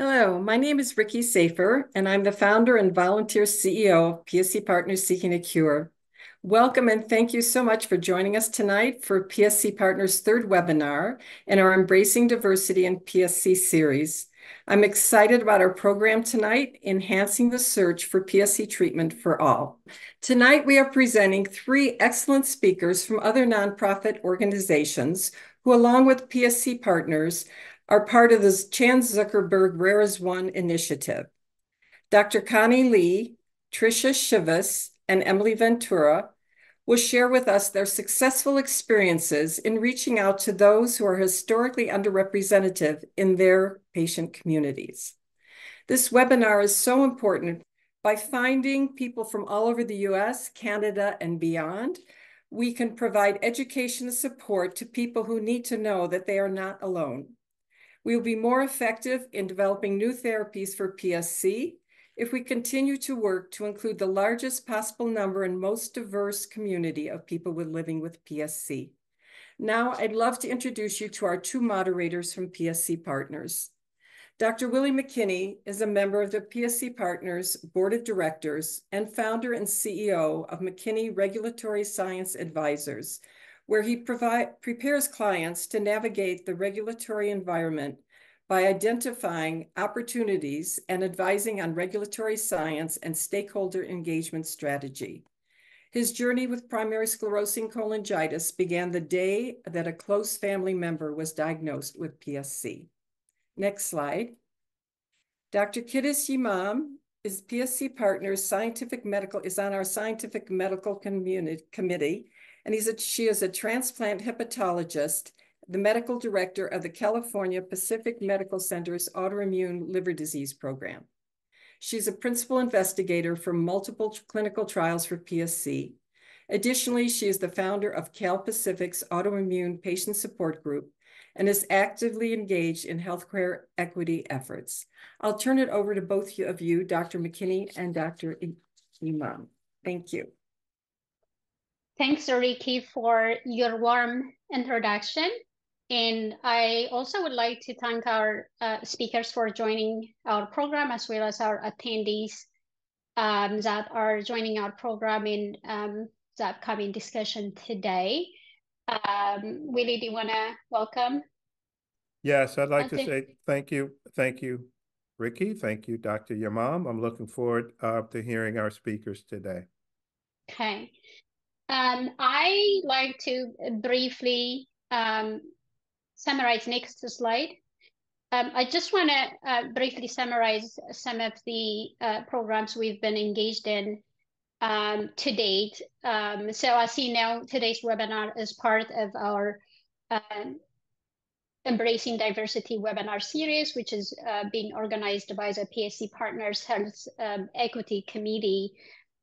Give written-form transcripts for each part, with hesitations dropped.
Hello, my name is Ricky Safer, and I'm the founder and volunteer CEO of PSC Partners Seeking a Cure. Welcome and thank you so much for joining us tonight for PSC Partners' third webinar in our Embracing Diversity in PSC series. I'm excited about our program tonight, Enhancing the Search for PSC Treatment for All. Tonight, we are presenting three excellent speakers from other nonprofit organizations who, along with PSC Partners, are part of the Chan Zuckerberg Rare as One initiative. Dr. Connie Lee, Tricia Shivas, and Emily Ventura will share with us their successful experiences in reaching out to those who are historically underrepresented in their patient communities. This webinar is so important. By finding people from all over the US, Canada, and beyond, we can provide education and support to people who need to know that they are not alone. We will be more effective in developing new therapies for PSC if we continue to work to include the largest possible number and most diverse community of people living with PSC. Now, I'd love to introduce you to our two moderators from PSC Partners. Dr. Willie McKinney is a member of the PSC Partners Board of Directors and founder and CEO of McKinney Regulatory Science Advisors, where he prepares clients to navigate the regulatory environment by identifying opportunities and advising on regulatory science and stakeholder engagement strategy. His journey with primary sclerosing cholangitis began the day that a close family member was diagnosed with PSC. Next slide. Dr. Kidist Yimam is PSC Partners is on our scientific medical committee, and she is a transplant hepatologist, the medical director of the California Pacific Medical Center's autoimmune liver disease program. She's a principal investigator for multiple clinical trials for PSC. Additionally, she is the founder of Cal Pacific's autoimmune patient support group and is actively engaged in healthcare equity efforts. I'll turn it over to both of you, Dr. McKinney and Dr. Yimam. Thank you. Thanks, Ricky, for your warm introduction. And I also would like to thank our speakers for joining our program, as well as our attendees that are joining our program in the upcoming discussion today. Willie, do you want to welcome? Yes, I'd like to say thank you. Thank you, Ricky. Thank you, Dr. Yimam. I'm looking forward to hearing our speakers today. Okay. I like to briefly summarize next slide. I just want to briefly summarize some of the programs we've been engaged in to date. So as you know, today's webinar is part of our Embracing Diversity webinar series, which is being organized by the PSC Partners Health Equity Committee.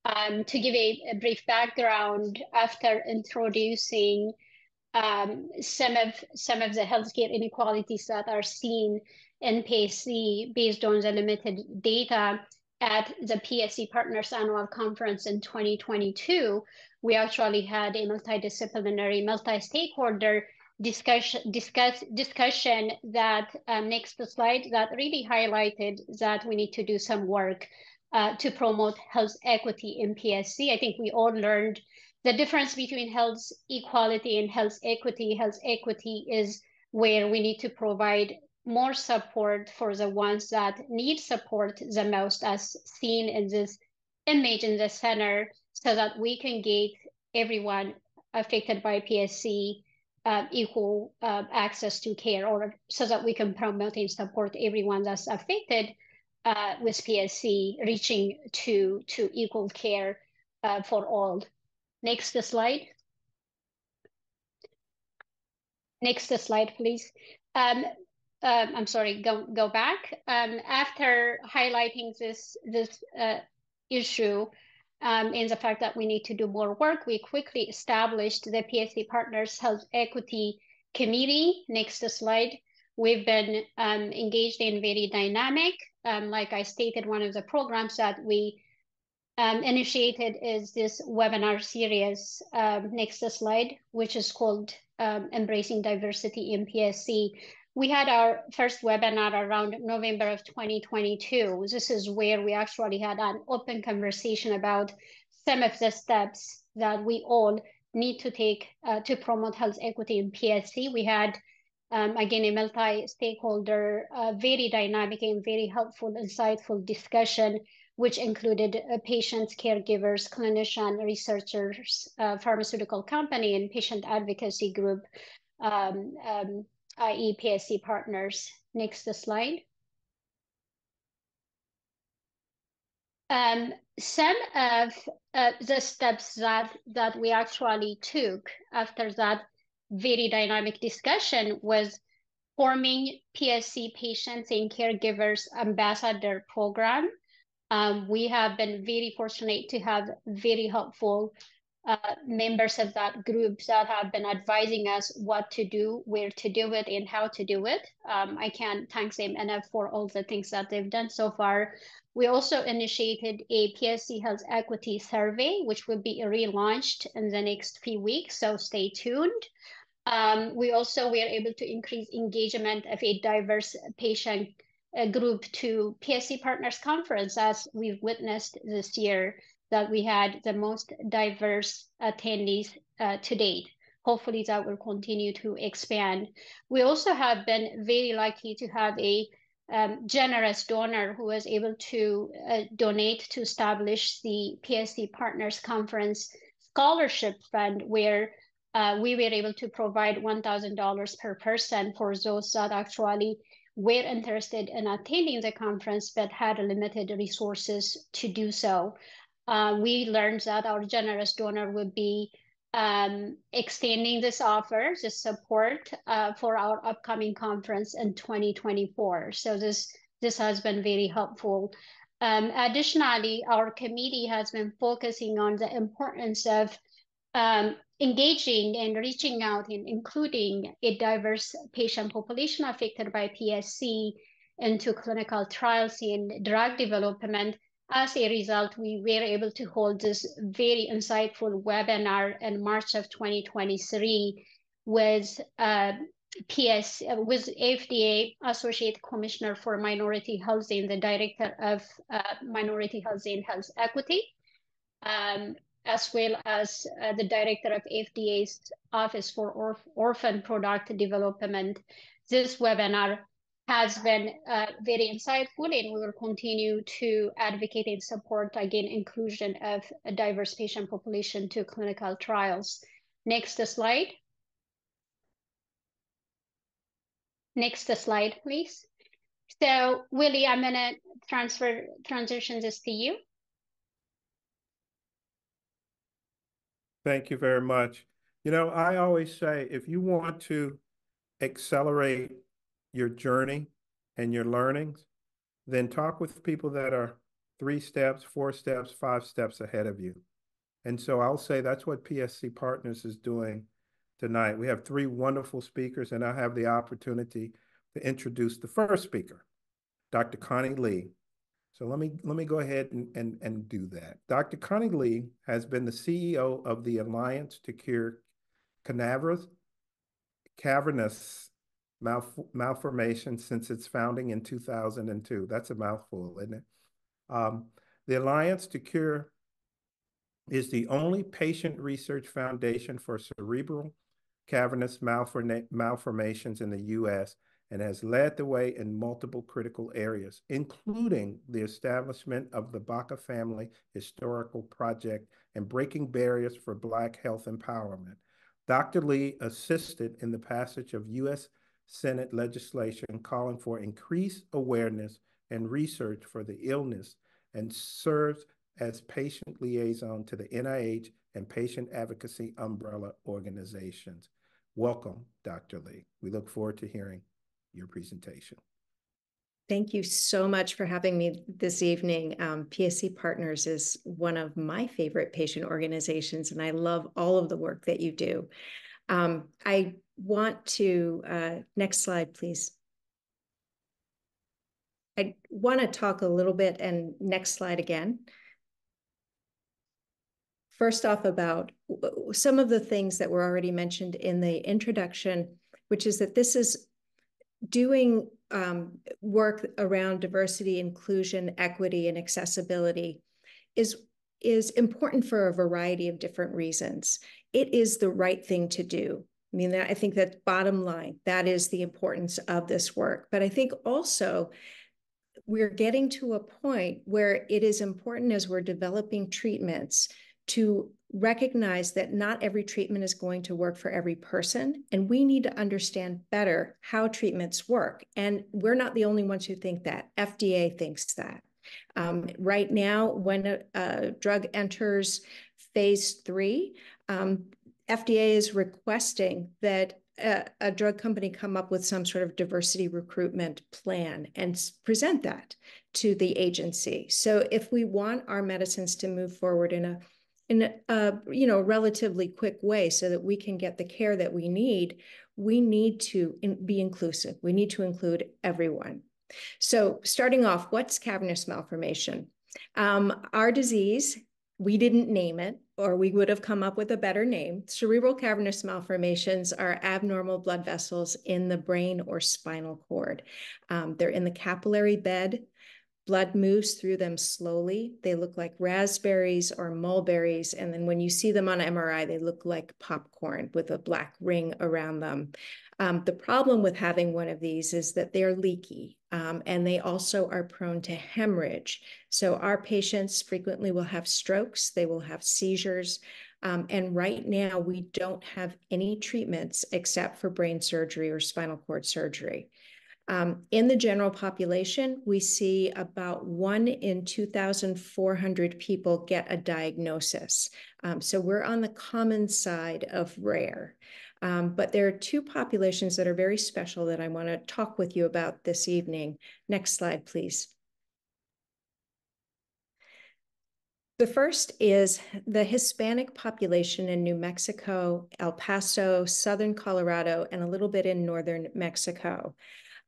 To give a brief background, after introducing some of the healthcare inequalities that are seen in PSC based on the limited data at the PSC Partners Annual Conference in 2022, we actually had a multidisciplinary, multi-stakeholder discussion that, next slide, that really highlighted that we need to do some work to promote health equity in PSC. I think we all learned the difference between health equality and health equity. Health equity is where we need to provide more support for the ones that need support the most, as seen in this image in the center, so that we can get everyone affected by PSC equal access to care, or so that we can promote and support everyone that's affected with PSC, reaching to equal care for all. Next slide. Next slide, please. I'm sorry, go back. After highlighting this issue and the fact that we need to do more work, we quickly established the PSC Partners Health Equity Committee. Next slide. We've been engaged in very dynamic, like I stated, one of the programs that we initiated is this webinar series, next slide, which is called Embracing Diversity in PSC. we had our first webinar around November of 2022. This is where we actually had an open conversation about some of the steps that we all need to take to promote health equity in PSC. We had, again, a multi-stakeholder, very dynamic and very helpful, insightful discussion, which included patients, caregivers, clinicians, researchers, pharmaceutical company, and patient advocacy group, i.e. PSC partners. Next slide. Some of the steps that we actually took after that very dynamic discussion was forming PSC patients and caregivers ambassador program. We have been very fortunate to have very helpful members of that group that have been advising us what to do, where to do it, and how to do it. I can't thank them enough for all the things that they've done so far. We also initiated a PSC Health Equity Survey, which will be relaunched in the next few weeks, so stay tuned. We also were able to increase engagement of a diverse patient group to PSC Partners Conference, as we've witnessed this year, that we had the most diverse attendees to date. Hopefully that will continue to expand. We also have been very lucky to have a generous donor who was able to donate to establish the PSC Partners Conference Scholarship Fund, where we were able to provide $1,000 per person for those that actually were interested in attending the conference but had limited resources to do so. We learned that our generous donor would be extending this offer, this support for our upcoming conference in 2024. So this has been very helpful. Additionally, our committee has been focusing on the importance of engaging and reaching out and including a diverse patient population affected by PSC into clinical trials and drug development. As a result, we were able to hold this very insightful webinar in March of 2023 with FDA Associate Commissioner for Minority Health and the Director of Minority Health and Health Equity, as well as the Director of FDA's Office for Orphan Product Development. This webinar has been very insightful, and we will continue to advocate and support, again, inclusion of a diverse patient population to clinical trials. Next slide. Next slide, please. So, Willie, I'm going to transition this to you. Thank you very much. You know, I always say, if you want to accelerate your journey and your learnings, then talk with people that are 3 steps, 4 steps, 5 steps ahead of you. And so I'll say that's what PSC Partners is doing tonight. We have 3 wonderful speakers, and I have the opportunity to introduce the first speaker, Dr. Connie Lee. So let me go ahead and do that. Dr. Connie Lee has been the CEO of the Alliance to Cure Cavernous Malformation since its founding in 2002. That's a mouthful, isn't it? The Alliance to Cure is the only patient research foundation for cerebral cavernous malformations in the U.S. and has led the way in multiple critical areas, including the establishment of the Baca Family Historical Project and breaking barriers for Black health empowerment. Dr. Lee assisted in the passage of U.S. Senate legislation calling for increased awareness and research for the illness and serves as patient liaison to the NIH and patient advocacy umbrella organizations. Welcome, Dr. Lee. We look forward to hearing your presentation. Thank you so much for having me this evening. PSC Partners is one of my favorite patient organizations, and I love all of the work that you do. I want to, next slide, please. I want to talk a little bit, and next slide again. First off, about some of the things that were already mentioned in the introduction, which is that this is doing work around diversity, inclusion, equity, and accessibility is important for a variety of different reasons. It is the right thing to do. I mean, I think that bottom line, that is the importance of this work. But I think also we're getting to a point where it is important as we're developing treatments to recognize that not every treatment is going to work for every person, and we need to understand better how treatments work. And we're not the only ones who think that. FDA thinks that. Right now, when a drug enters phase 3, FDA is requesting that a drug company come up with some sort of diversity recruitment plan and present that to the agency. So if we want our medicines to move forward in a relatively quick way so that we can get the care that we need to be inclusive. We need to include everyone. So starting off, what's cavernous malformation? Our disease, we didn't name it, or we would have come up with a better name. Cerebral cavernous malformations are abnormal blood vessels in the brain or spinal cord. They're in the capillary bed. Blood moves through them slowly. They look like raspberries or mulberries. And then when you see them on MRI, they look like popcorn with a black ring around them. The problem with having one of these is that they're leaky, and they also are prone to hemorrhage. So our patients frequently will have strokes, they will have seizures, and right now we don't have any treatments except for brain surgery or spinal cord surgery. In the general population, we see about 1 in 2,400 people get a diagnosis. So we're on the common side of rare. But there are 2 populations that are very special that I want to talk with you about this evening. Next slide, please. The first is the Hispanic population in New Mexico, El Paso, southern Colorado, and a little bit in northern Mexico.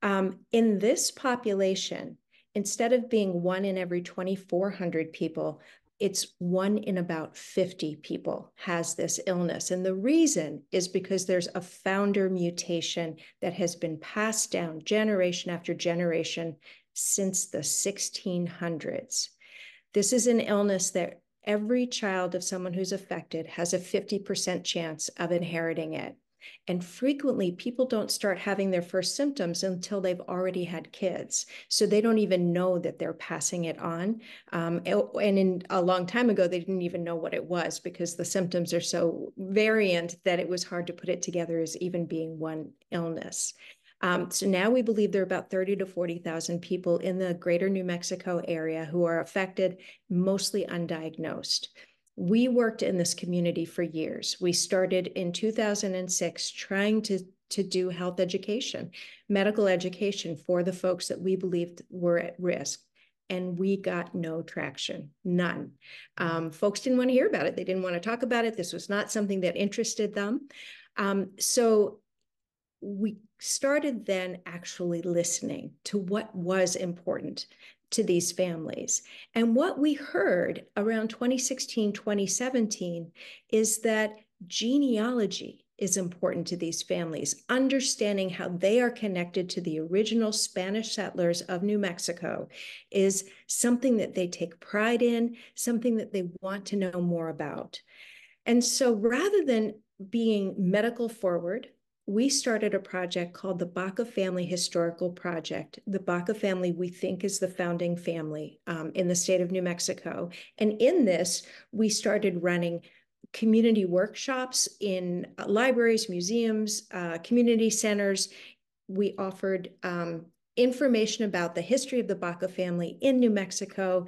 In this population, instead of being 1 in every 2,400 people, it's 1 in about 50 people has this illness. And the reason is because there's a founder mutation that has been passed down generation after generation since the 1600s. This is an illness that every child of someone who's affected has a 50% chance of inheriting it. And frequently, people don't start having their first symptoms until they've already had kids. So they don't even know that they're passing it on. And in a long time ago, they didn't even know what it was because the symptoms are so variant that it was hard to put it together as even being one illness. So now we believe there are about 30 to 40,000 people in the greater New Mexico area who are affected, mostly undiagnosed. We worked in this community for years. We started in 2006 trying to do health education, medical education for the folks that we believed were at risk. And we got no traction, none. Folks didn't want to hear about it. They didn't want to talk about it. This was not something that interested them. So we started then actually listening to what was important to these families. And what we heard around 2016, 2017 is that genealogy is important to these families, understanding how they are connected to the original Spanish settlers of New Mexico is something that they take pride in, something that they want to know more about. And so rather than being medical forward, we started a project called the Baca Family Historical Project. The Baca family, we think, is the founding family in the state of New Mexico. And in this, we started running community workshops in libraries, museums, community centers. We offered information about the history of the Baca family in New Mexico,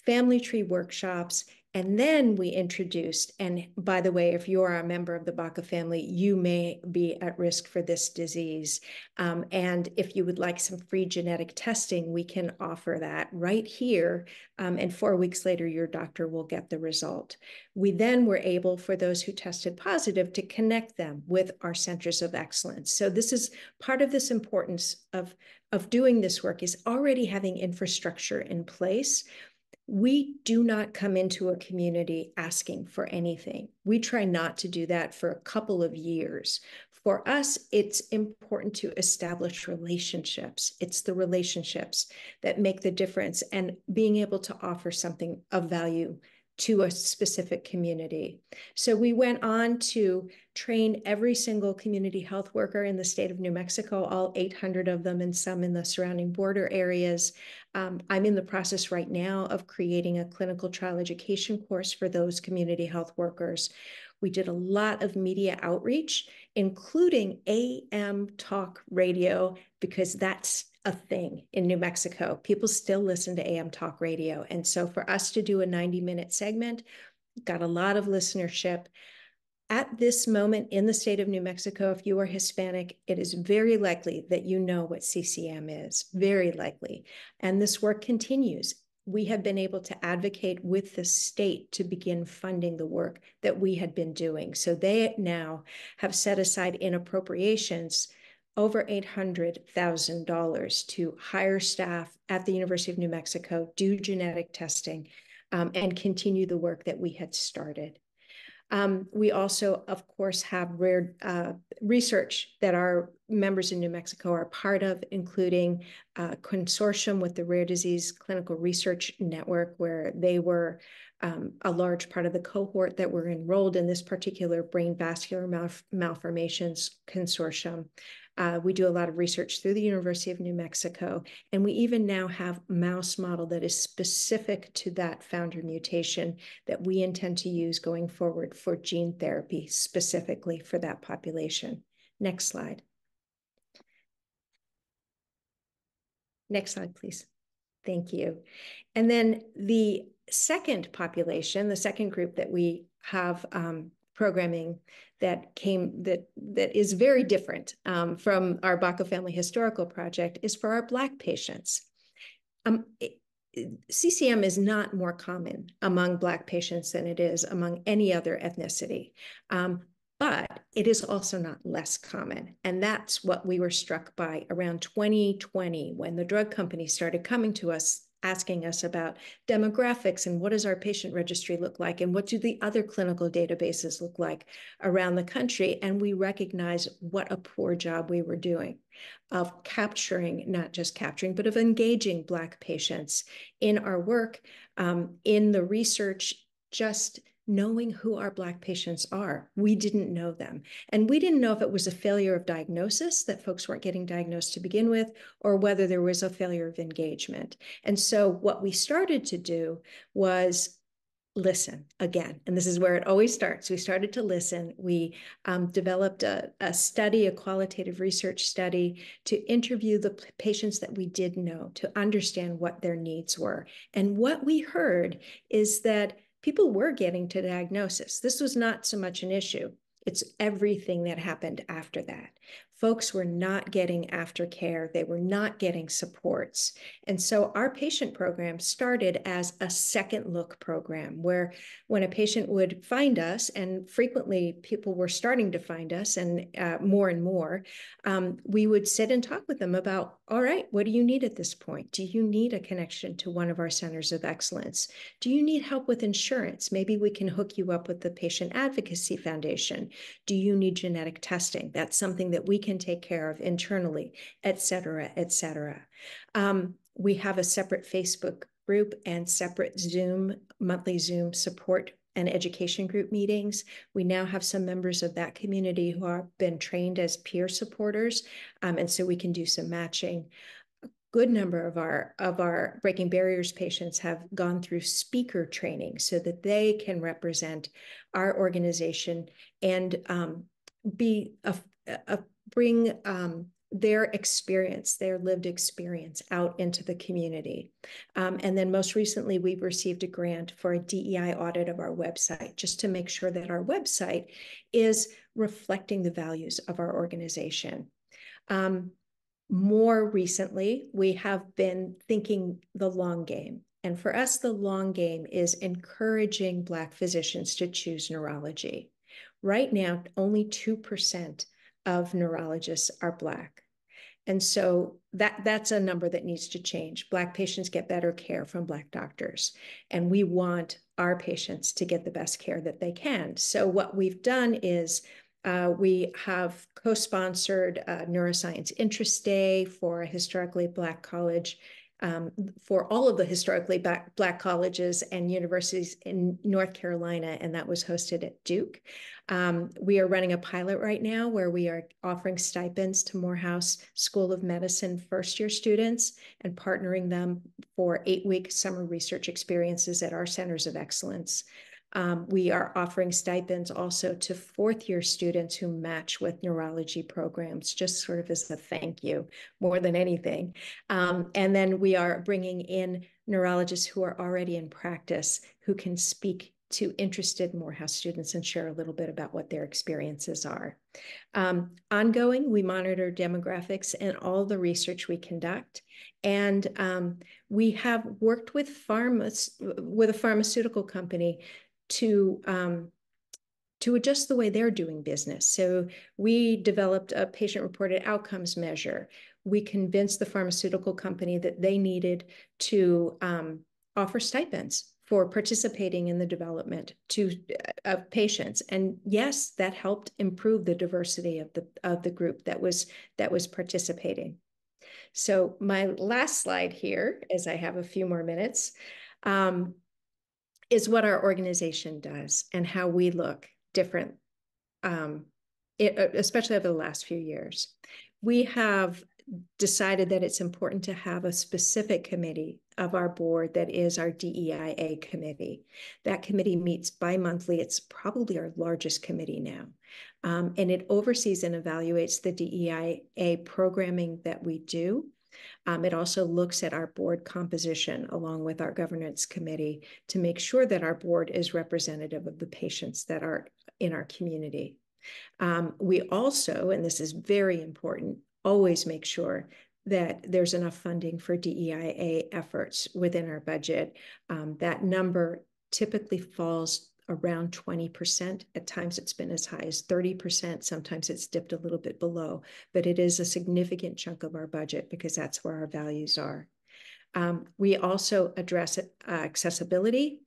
family tree workshops. And then we introduced, and by the way, if you are a member of the Baca family, you may be at risk for this disease. And if you would like some free genetic testing, we can offer that right here. And 4 weeks later, your doctor will get the result. We then were able, for those who tested positive, to connect them with our centers of excellence. So this is part of this importance of doing this work is already having infrastructure in place. We do not come into a community asking for anything. We try not to do that for a couple of years. For us, it's important to establish relationships. It's the relationships that make the difference, and being able to offer something of value to a specific community. So we went on to train every single community health worker in the state of New Mexico, all 800 of them, and some in the surrounding border areas. I'm in the process right now of creating a clinical trial education course for those community health workers. We did a lot of media outreach, including AM talk radio, because that's a thing in New Mexico. People still listen to AM talk radio. And so for us to do a 90-minute segment, got a lot of listenership. At this moment in the state of New Mexico, if you are Hispanic, it is very likely that you know what CCM is, very likely. And this work continues. We have been able to advocate with the state to begin funding the work that we had been doing. So they now have set aside in appropriations over $800,000 to hire staff at the University of New Mexico, do genetic testing, and continue the work that we had started. We also, of course, have rare research that our members in New Mexico are part of, including a consortium with the Rare Disease Clinical Research Network, where they were a large part of the cohort that were enrolled in this particular brain vascular malformations consortium. We do a lot of research through the University of New Mexico, and we even now have a mouse model that is specific to that founder mutation that we intend to use going forward for gene therapy specifically for that population. Next slide. Next slide, please. Thank you. And then the second population, the second group that we have programming that is very different from our BACA Family Historical Project is for our Black patients. CCM is not more common among Black patients than it is among any other ethnicity, but it is also not less common. And that's what we were struck by around 2020 when the drug companies started coming to us asking us about demographics and what does our patient registry look like and what do the other clinical databases look like around the country. And we recognized what a poor job we were doing of capturing, not just capturing, but of engaging Black patients in our work, in the research, just knowing who our Black patients are. We didn't know them. And we didn't know if it was a failure of diagnosis, that folks weren't getting diagnosed to begin with, or whether there was a failure of engagement. And so what we started to do was listen again. And this is where it always starts. We started to listen. We developed a study, a qualitative research study, to interview the patients that we did know, to understand what their needs were. And what we heard is that people were getting to diagnosis. This was not so much an issue. It's everything that happened after that. Folks were not getting aftercare. They were not getting supports. And so our patient program started as a second look program where when a patient would find us, and frequently people were starting to find us and more, we would sit and talk with them about, all right, what do you need at this point? Do you need a connection to one of our centers of excellence? Do you need help with insurance? Maybe we can hook you up with the Patient Advocacy Foundation. Do you need genetic testing? That's something that we can take care of internally, et cetera, et cetera. We have a separate Facebook group and separate monthly Zoom support and education group meetings. We now have some members of that community who have been trained as peer supporters, and so we can do some matching. A good number of our Breaking Barriers patients have gone through speaker training so that they can represent our organization and bring their experience, their lived experience out into the community. And then most recently, we've received a grant for a DEI audit of our website, just to make sure that our website is reflecting the values of our organization. More recently, we have been thinking the long game. And for us, the long game is encouraging Black physicians to choose neurology. Right now, only 2% of neurologists are Black. And so that's a number that needs to change. Black patients get better care from Black doctors, and we want our patients to get the best care that they can. So what we've done is We have co-sponsored Neuroscience Interest Day for a historically Black college, for all of the historically Black colleges and universities in North Carolina, and that was hosted at Duke. We are running a pilot right now where we are offering stipends to Morehouse School of Medicine first-year students and partnering them for 8-week summer research experiences at our centers of excellence. We are offering stipends also to fourth-year students who match with neurology programs, just sort of as a thank you, more than anything. And then we are bringing in neurologists who are already in practice, who can speak to interested Morehouse students and share a little bit about what their experiences are. Ongoing, we monitor demographics in all the research we conduct. And we have worked with a pharmaceutical company to adjust the way they're doing business. So we developed a patient-reported outcomes measure. We convinced the pharmaceutical company that they needed to offer stipends for participating in the development of patients. And yes, that helped improve the diversity of the group that was participating. So my last slide here, as I have a few more minutes, is what our organization does and how we look different, especially over the last few years. We have decided that it's important to have a specific committee of our board that is our DEIA committee. That committee meets bi-monthly. It's probably our largest committee now. And it oversees and evaluates the DEIA programming that we do. It also looks at our board composition along with our governance committee to make sure that our board is representative of the patients that are in our community. We also, and this is very important, always make sure that there's enough funding for DEIA efforts within our budget. That number typically falls around 20%. At times it's been as high as 30%. Sometimes it's dipped a little bit below, but it is a significant chunk of our budget because that's where our values are. We also address accessibility.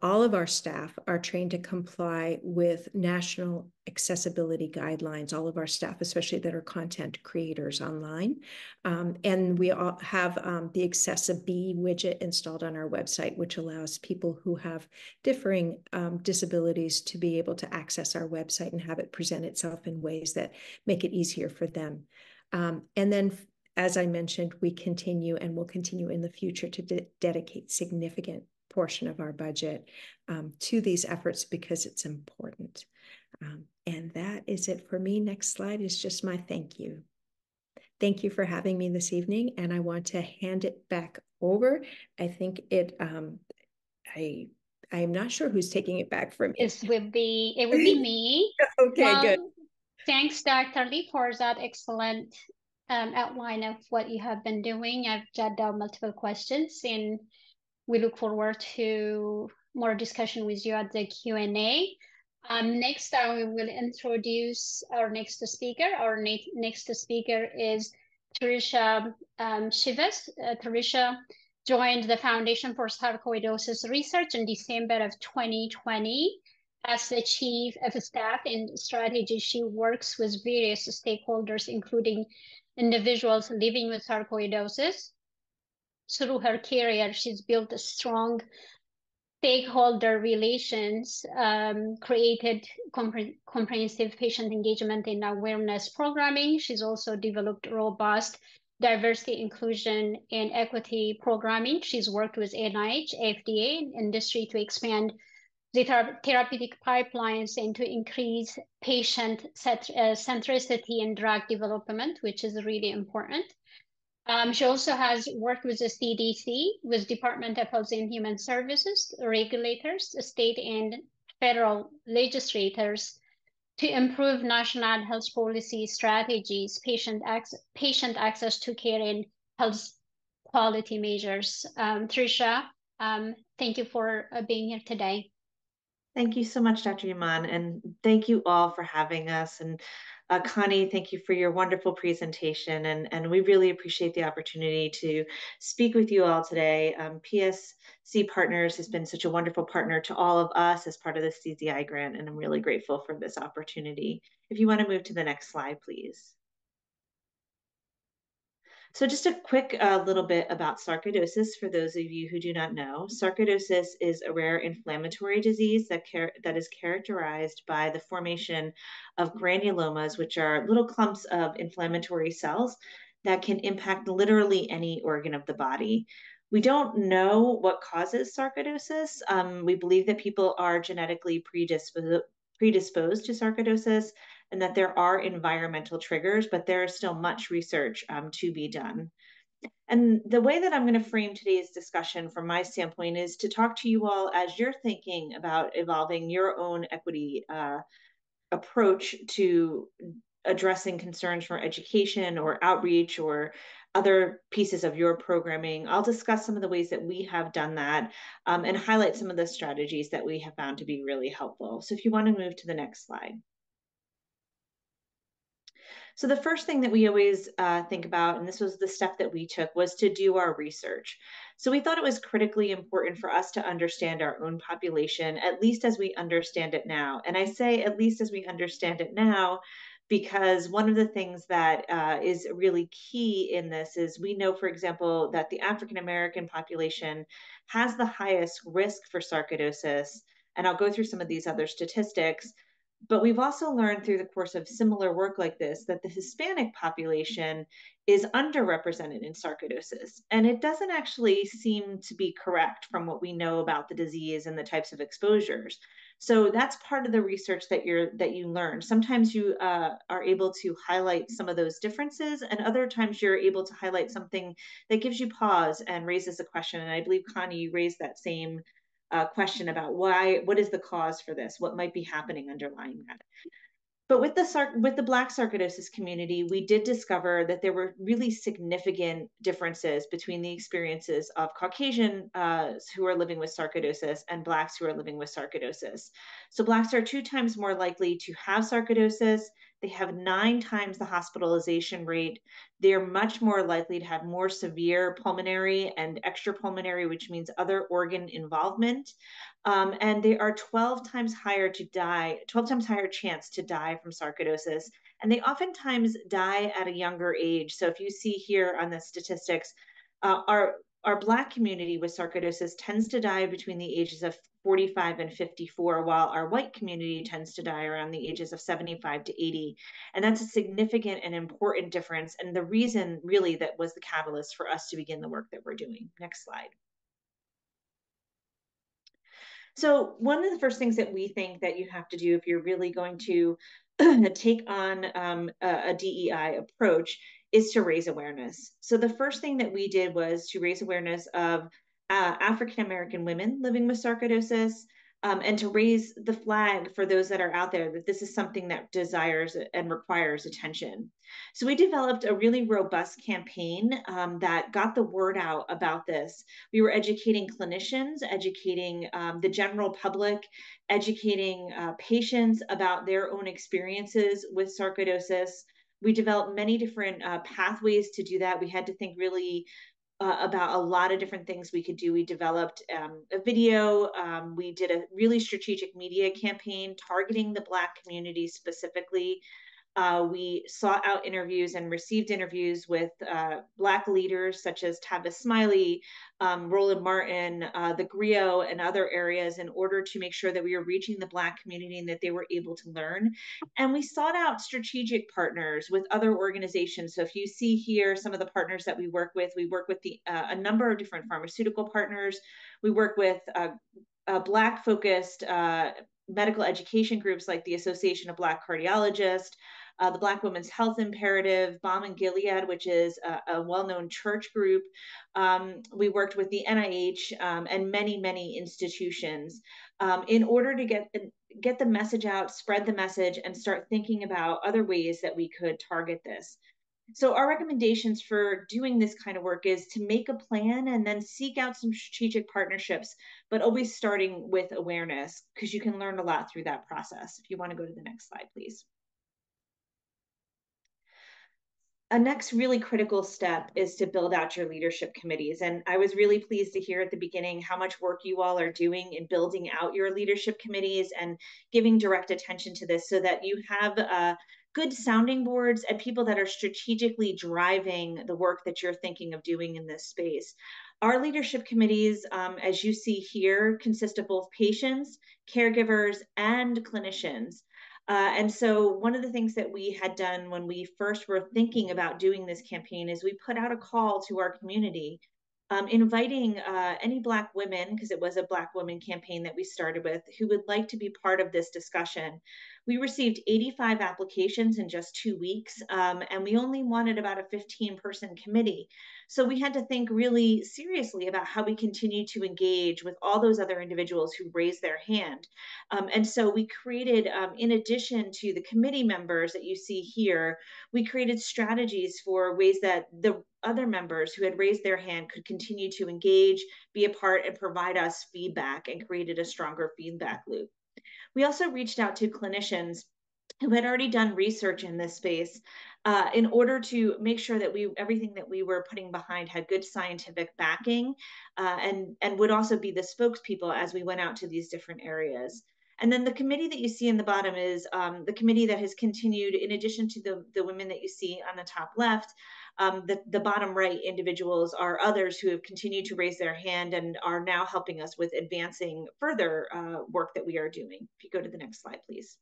All of our staff are trained to comply with national accessibility guidelines, all of our staff, especially that are content creators online. And we all have the Accessibility widget installed on our website, which allows people who have differing disabilities to be able to access our website and have it present itself in ways that make it easier for them. And then, as I mentioned, we continue and will continue in the future to dedicate significant portion of our budget to these efforts because it's important. And that is it for me. Next slide is just my thank you. Thank you for having me this evening, and I want to hand it back over. I think I'm not sure who's taking it back from me. It would be me. Okay, good. Thanks, Dr. Lee, for that excellent outline of what you have been doing. I've jotted down multiple questions, and we look forward to more discussion with you at the Q&A. Next, we will introduce our next speaker. Our next speaker is Trisha Shivas. Trisha joined the Foundation for Sarcoidosis Research in December of 2020. As the Chief of Staff and Strategy, she works with various stakeholders, including individuals living with sarcoidosis. Through her career, she's built a strong stakeholder relations, created comprehensive patient engagement and awareness programming. She's also developed robust diversity, inclusion, and equity programming. She's worked with NIH, FDA, and industry to expand the therapeutic pipelines and to increase patient centricity in drug development, which is really important. She also has worked with the CDC, with Department of Health and Human Services, regulators, state and federal legislators to improve national health policy strategies, patient access to care, and health quality measures. Trisha, thank you for being here today. Thank you so much, Dr. Yimam, and thank you all for having us. And Connie, thank you for your wonderful presentation. And we really appreciate the opportunity to speak with you all today. PSC Partners has been such a wonderful partner to all of us as part of the CZI grant, and I'm really grateful for this opportunity. If you want to move to the next slide, please. So just a quick little bit about sarcoidosis for those of you who do not know. Sarcoidosis is a rare inflammatory disease that is characterized by the formation of granulomas, which are little clumps of inflammatory cells that can impact literally any organ of the body. We don't know what causes sarcoidosis. We believe that people are genetically predisposed to sarcoidosis, and that there are environmental triggers, but there is still much research to be done. And the way that I'm going to frame today's discussion from my standpoint is to talk to you all as you're thinking about evolving your own equity approach to addressing concerns for education or outreach or other pieces of your programming. I'll discuss some of the ways that we have done that and highlight some of the strategies that we have found to be really helpful. So if you want to move to the next slide. So the first thing that we always think about, and this was the step that we took, was to do our research. So we thought it was critically important for us to understand our own population, at least as we understand it now. And I say at least as we understand it now, because one of the things that is really key in this is we know, for example, that the African-American population has the highest risk for sarcoidosis. And I'll go through some of these other statistics. But we've also learned through the course of similar work like this that the Hispanic population is underrepresented in sarcoidosis. And it doesn't actually seem to be correct from what we know about the disease and the types of exposures. So that's part of the research that you learn. Sometimes you are able to highlight some of those differences, and other times you're able to highlight something that gives you pause and raises a question. And I believe, Connie, you raised that same question about what is the cause for this? What might be happening underlying that? But with the Black sarcoidosis community, we did discover that there were really significant differences between the experiences of Caucasian who are living with sarcoidosis and Blacks who are living with sarcoidosis. So Blacks are 2 times more likely to have sarcoidosis. They have 9 times the hospitalization rate. They're much more likely to have more severe pulmonary and extrapulmonary, which means other organ involvement. And they are 12 times higher chance to die from sarcoidosis. And they oftentimes die at a younger age. So if you see here on the statistics, our Black community with sarcoidosis tends to die between the ages of 45 and 54, while our white community tends to die around the ages of 75 to 80. And that's a significant and important difference. And the reason really that was the catalyst for us to begin the work that we're doing. Next slide. So one of the first things that we think that you have to do if you're really going to take on a DEI approach is to raise awareness. So the first thing that we did was to raise awareness of African-American women living with sarcoidosis, and to raise the flag for those that are out there that this is something that desires and requires attention. So we developed a really robust campaign that got the word out about this. We were educating clinicians, educating the general public, educating patients about their own experiences with sarcoidosis. We developed many different pathways to do that. We had to think really about a lot of different things we could do. We developed a video. We did a really strategic media campaign targeting the Black community specifically. We sought out interviews and received interviews with Black leaders such as Tavis Smiley, Roland Martin, the Griot, and other areas in order to make sure that we were reaching the Black community and that they were able to learn. And we sought out strategic partners with other organizations. So if you see here some of the partners that we work with a number of different pharmaceutical partners. We work with Black-focused medical education groups like the Association of Black Cardiologists, the Black Women's Health Imperative, Balm and Gilead, which is a well-known church group. We worked with the NIH and many, many institutions in order to get the message out, spread the message, and start thinking about other ways that we could target this. So our recommendations for doing this kind of work is to make a plan and then seek out some strategic partnerships, but always starting with awareness, because you can learn a lot through that process. If you want to go to the next slide, please. A next really critical step is to build out your leadership committees. And I was really pleased to hear at the beginning how much work you all are doing in building out your leadership committees and giving direct attention to this so that you have good sounding boards and people that are strategically driving the work that you're thinking of doing in this space. Our leadership committees, as you see here, consist of both patients, caregivers, and clinicians. And so one of the things that we had done when we first were thinking about doing this campaign is we put out a call to our community, inviting any Black women, because it was a Black women campaign that we started with, who would like to be part of this discussion. We received 85 applications in just 2 weeks, and we only wanted about a 15-person committee. So we had to think really seriously about how we continue to engage with all those other individuals who raised their hand. And so we created, in addition to the committee members that you see here, we created strategies for ways that the other members who had raised their hand could continue to engage, be a part, and provide us feedback, and created a stronger feedback loop. We also reached out to clinicians who had already done research in this space in order to make sure that everything that we were putting behind had good scientific backing and would also be the spokespeople as we went out to these different areas. And then the committee that you see in the bottom is the committee that has continued, in addition to the women that you see on the top left, the bottom right individuals are others who have continued to raise their hand and are now helping us with advancing further work that we are doing. If you go to the next slide, please.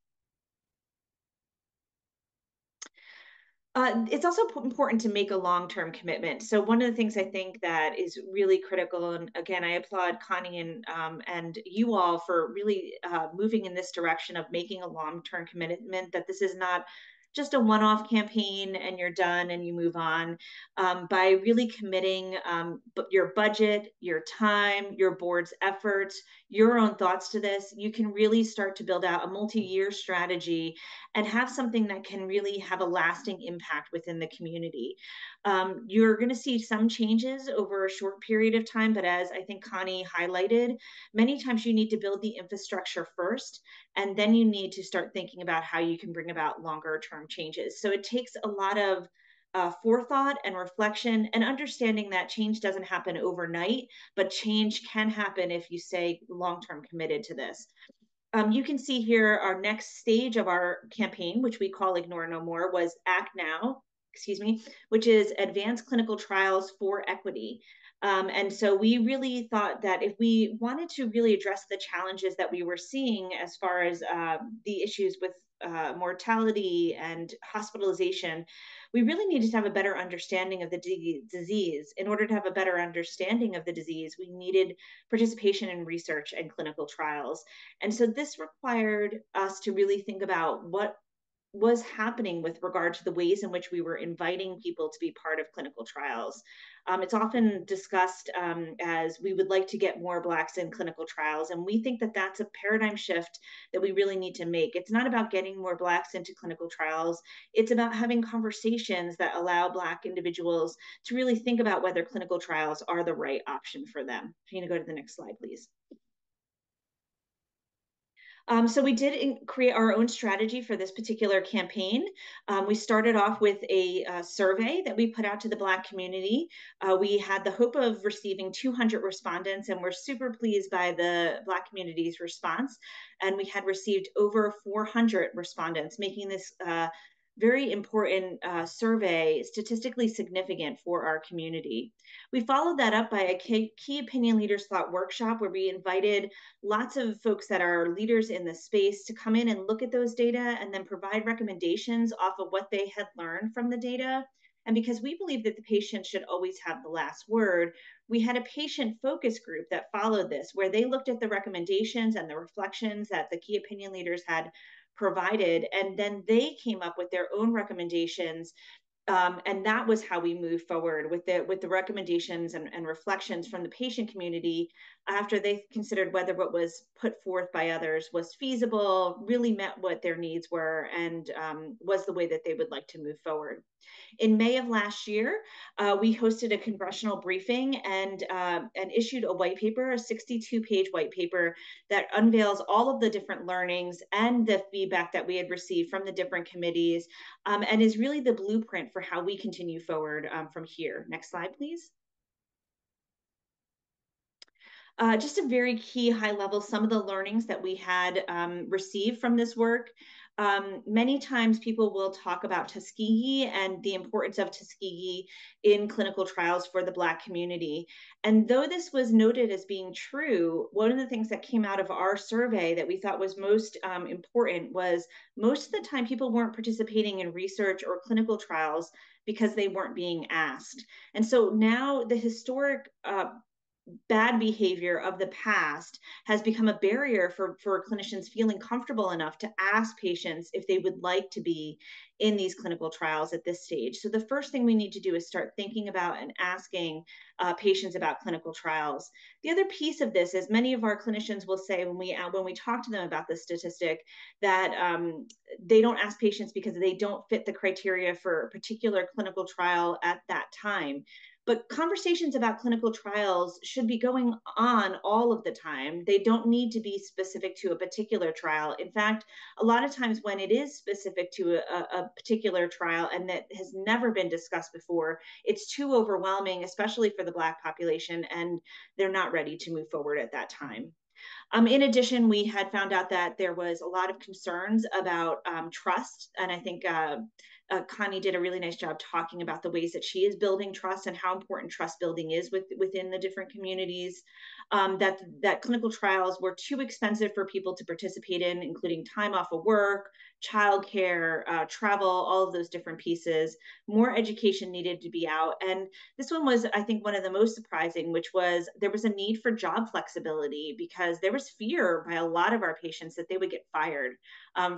It's also important to make a long-term commitment. So one of the things I think that is really critical, and again, I applaud Connie and you all for really moving in this direction of making a long-term commitment, that this is not just a one-off campaign and you're done and you move on. By really committing your budget, your time, your board's efforts, your own thoughts to this, you can really start to build out a multi-year strategy and have something that can really have a lasting impact within the community. You're going to see some changes over a short period of time, but as I think Connie highlighted, many times you need to build the infrastructure first, and then you need to start thinking about how you can bring about longer term changes. So it takes a lot of forethought and reflection and understanding that change doesn't happen overnight, but change can happen if you stay long-term committed to this. You can see here our next stage of our campaign, which we call Ignore No More, was Act Now, which is Advanced Clinical Trials for Equity. And so we really thought that if we wanted to really address the challenges that we were seeing as far as the issues with mortality and hospitalization, we really needed to have a better understanding of the disease. In order to have a better understanding of the disease, we needed participation in research and clinical trials. And so this required us to really think about what was happening with regard to the ways in which we were inviting people to be part of clinical trials. It's often discussed as we would like to get more Blacks in clinical trials, and we think that that's a paradigm shift that we really need to make. It's not about getting more Blacks into clinical trials. It's about having conversations that allow Black individuals to really think about whether clinical trials are the right option for them. Can you go to the next slide, please? So we did create our own strategy for this particular campaign. We started off with a survey that we put out to the Black community. We had the hope of receiving 200 respondents, and we're super pleased by the Black community's response. And we had received over 400 respondents, making this very important survey statistically significant for our community. We followed that up by a key opinion leaders thought workshop where we invited lots of folks that are leaders in the space to come in and look at those data and then provide recommendations off of what they had learned from the data. And because we believe that the patient should always have the last word, we had a patient focus group that followed this, where they looked at the recommendations and the reflections that the key opinion leaders had provided, and then they came up with their own recommendations. And that was how we moved forward with the recommendations and reflections from the patient community. after they considered whether what was put forth by others was feasible, really met what their needs were, and was the way that they would like to move forward. In May of last year, we hosted a congressional briefing and issued a white paper, a 62-page white paper that unveils all of the different learnings and the feedback that we had received from the different committees, and is really the blueprint for how we continue forward from here. Next slide, please. Just a very key high level, some of the learnings that we had received from this work. Many times people will talk about Tuskegee and the importance of Tuskegee in clinical trials for the Black community. And though this was noted as being true, one of the things that came out of our survey that we thought was most important was most of the time people weren't participating in research or clinical trials because they weren't being asked. And so now the historic bad behavior of the past has become a barrier for clinicians feeling comfortable enough to ask patients if they would like to be in these clinical trials at this stage. So the first thing we need to do is start thinking about and asking patients about clinical trials. The other piece of this is many of our clinicians will say when we talk to them about this statistic that they don't ask patients because they don't fit the criteria for a particular clinical trial at that time. But conversations about clinical trials should be going on all of the time. They don't need to be specific to a particular trial. In fact, a lot of times when it is specific to a particular trial and that has never been discussed before, it's too overwhelming, especially for the Black population, and they're not ready to move forward at that time. In addition, we had found out that there was a lot of concerns about trust, and I think Connie did a really nice job talking about the ways that she is building trust and how important trust building is within the different communities. That clinical trials were too expensive for people to participate in, including time off of work, childcare, travel, all of those different pieces. More education needed to be out. And this one was, I think, one of the most surprising, which was there was a need for job flexibility because there was fear by a lot of our patients that they would get fired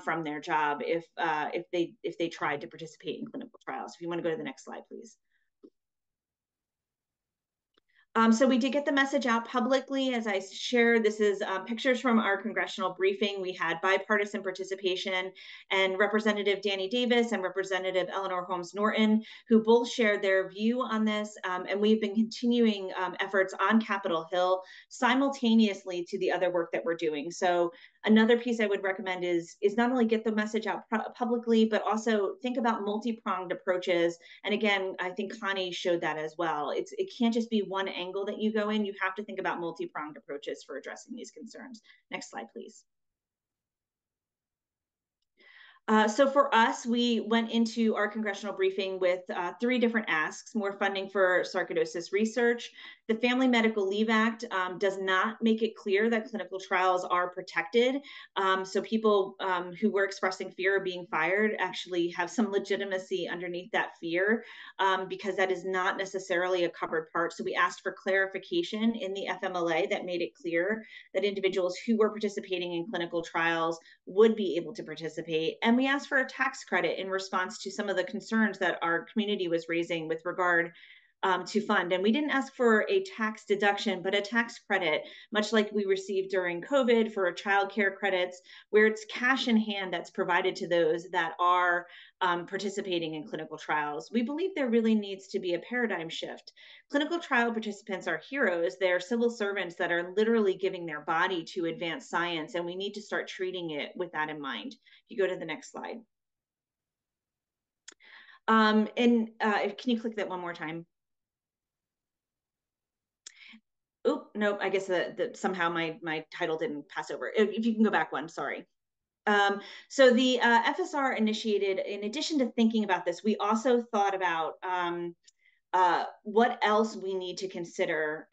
from their job if they tried to participate in clinical trials. If you want to go to the next slide, please. So we did get the message out publicly. As I shared, this is pictures from our congressional briefing. We had bipartisan participation, and Representative Danny Davis and Representative Eleanor Holmes Norton, who both shared their view on this. And we've been continuing efforts on Capitol Hill simultaneously to the other work that we're doing. So another piece I would recommend is not only get the message out publicly, but also think about multi-pronged approaches. And again, I think Connie showed that as well. It can't just be one angle that you go in. You have to think about multi-pronged approaches for addressing these concerns. Next slide, please. So for us, we went into our congressional briefing with 3 different asks: more funding for sarcoidosis research. The Family Medical Leave Act does not make it clear that clinical trials are protected. So people who were expressing fear of being fired actually have some legitimacy underneath that fear because that is not necessarily a covered part. So we asked for clarification in the FMLA that made it clear that individuals who were participating in clinical trials would be able to participate. And we asked for a tax credit in response to some of the concerns that our community was raising with regard to fund. And we didn't ask for a tax deduction, but a tax credit, much like we received during COVID for childcare credits, where it's cash in hand that's provided to those that are participating in clinical trials. We believe there really needs to be a paradigm shift. Clinical trial participants are heroes. They're civil servants that are literally giving their body to advance science, and we need to start treating it with that in mind. If you go to the next slide. Can you click that one more time? Oh, nope, I guess that somehow my title didn't pass over. If you can go back one, sorry. So the FSR initiated, in addition to thinking about this, we also thought about what else we need to consider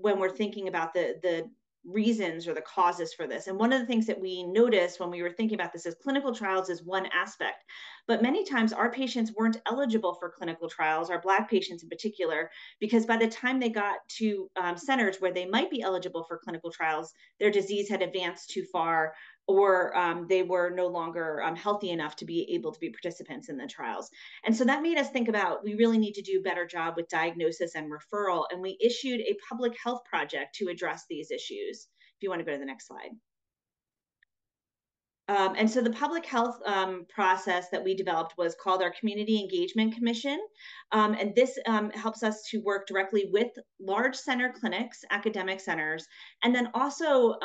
when we're thinking about the reasons or the causes for this. And one of the things that we noticed when we were thinking about this is clinical trials is one aspect, But many times our patients weren't eligible for clinical trials, our Black patients in particular, because by the time they got to centers where they might be eligible for clinical trials, their disease had advanced too far, or they were no longer healthy enough to be able to be participants in the trials. And so that made us think about, we really need to do a better job with diagnosis and referral. And we issued a public health project to address these issues. If you want to go to the next slide. And so the public health process that we developed was called our Community Engagement Commission. And this helps us to work directly with large center clinics, academic centers, and then also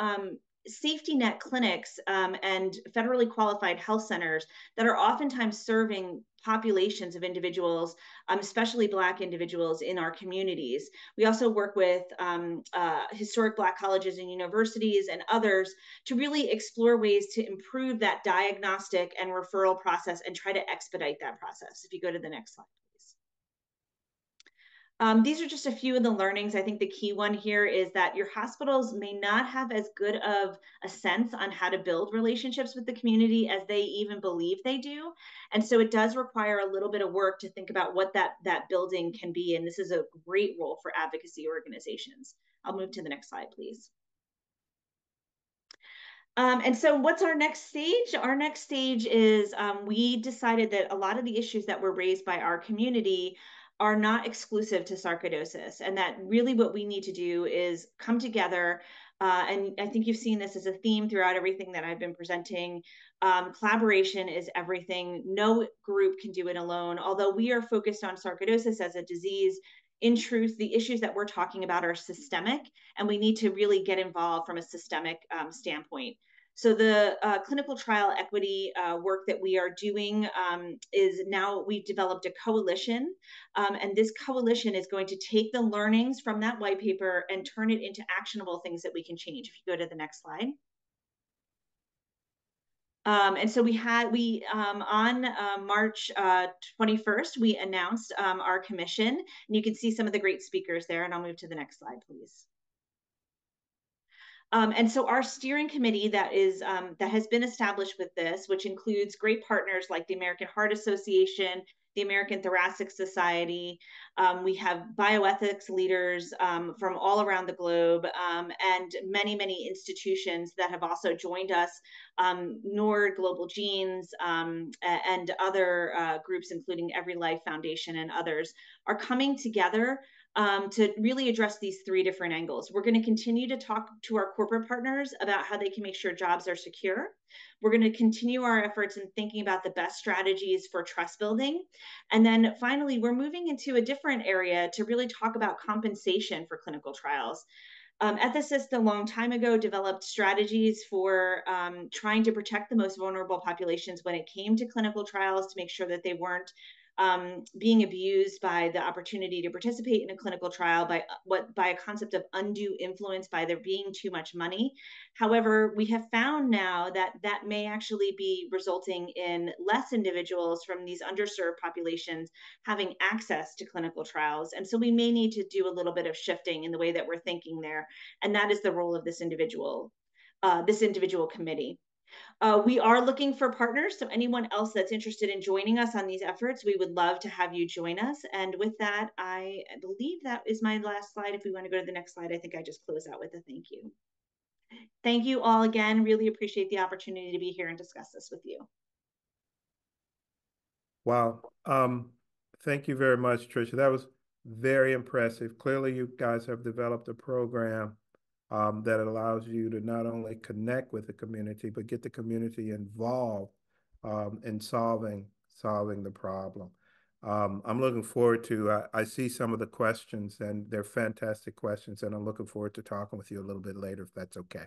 safety net clinics and federally qualified health centers that are oftentimes serving populations of individuals, especially Black individuals in our communities. We also work with historic Black colleges and universities and others to really explore ways to improve that diagnostic and referral process and try to expedite that process. If you go to the next slide, please. These are just a few of the learnings. I think the key one here is that your hospitals may not have as good of a sense on how to build relationships with the community as they even believe they do. And so it does require a little bit of work to think about what that building can be. And this is a great role for advocacy organizations. I'll move to the next slide, please. And so what's our next stage? Our next stage is we decided that a lot of the issues that were raised by our community are not exclusive to sarcoidosis, and that really what we need to do is come together. And I think you've seen this as a theme throughout everything that I've been presenting. Collaboration is everything. No group can do it alone. Although we are focused on sarcoidosis as a disease, in truth, the issues that we're talking about are systemic, and we need to really get involved from a systemic standpoint. So the clinical trial equity work that we are doing is now we've developed a coalition, and this coalition is going to take the learnings from that white paper and turn it into actionable things that we can change. If you go to the next slide. And so on March 21st, we announced our commission, and you can see some of the great speakers there, and I'll move to the next slide, please. And so our steering committee that has been established with this, which includes great partners like the American Heart Association, the American Thoracic Society. We have bioethics leaders from all around the globe, and many, many institutions that have also joined us, NORD, Global Genes, and other groups, including Every Life Foundation and others, are coming together to really address these three different angles. We're going to continue to talk to our corporate partners about how they can make sure jobs are secure. We're going to continue our efforts in thinking about the best strategies for trust building. And then finally, we're moving into a different area to really talk about compensation for clinical trials. Ethicists a long time ago developed strategies for trying to protect the most vulnerable populations when it came to clinical trials to make sure that they weren't being abused by the opportunity to participate in a clinical trial by a concept of undue influence, by there being too much money. However, we have found now that that may actually be resulting in less individuals from these underserved populations having access to clinical trials. And so we may need to do a little bit of shifting in the way that we're thinking there. And that is the role of this individual committee. We are looking for partners, so anyone else that's interested in joining us on these efforts, we would love to have you join us. And with that, I believe that is my last slide. If we want to go to the next slide, I think I just close out with a thank you. Thank you all again. Really appreciate the opportunity to be here and discuss this with you. Wow. Thank you very much, Tricia. That was very impressive. Clearly, you guys have developed a program that allows you to not only connect with the community, but get the community involved in solving the problem. I'm looking forward to, I see some of the questions, and they're fantastic questions, and I'm looking forward to talking with you a little bit later, if that's okay.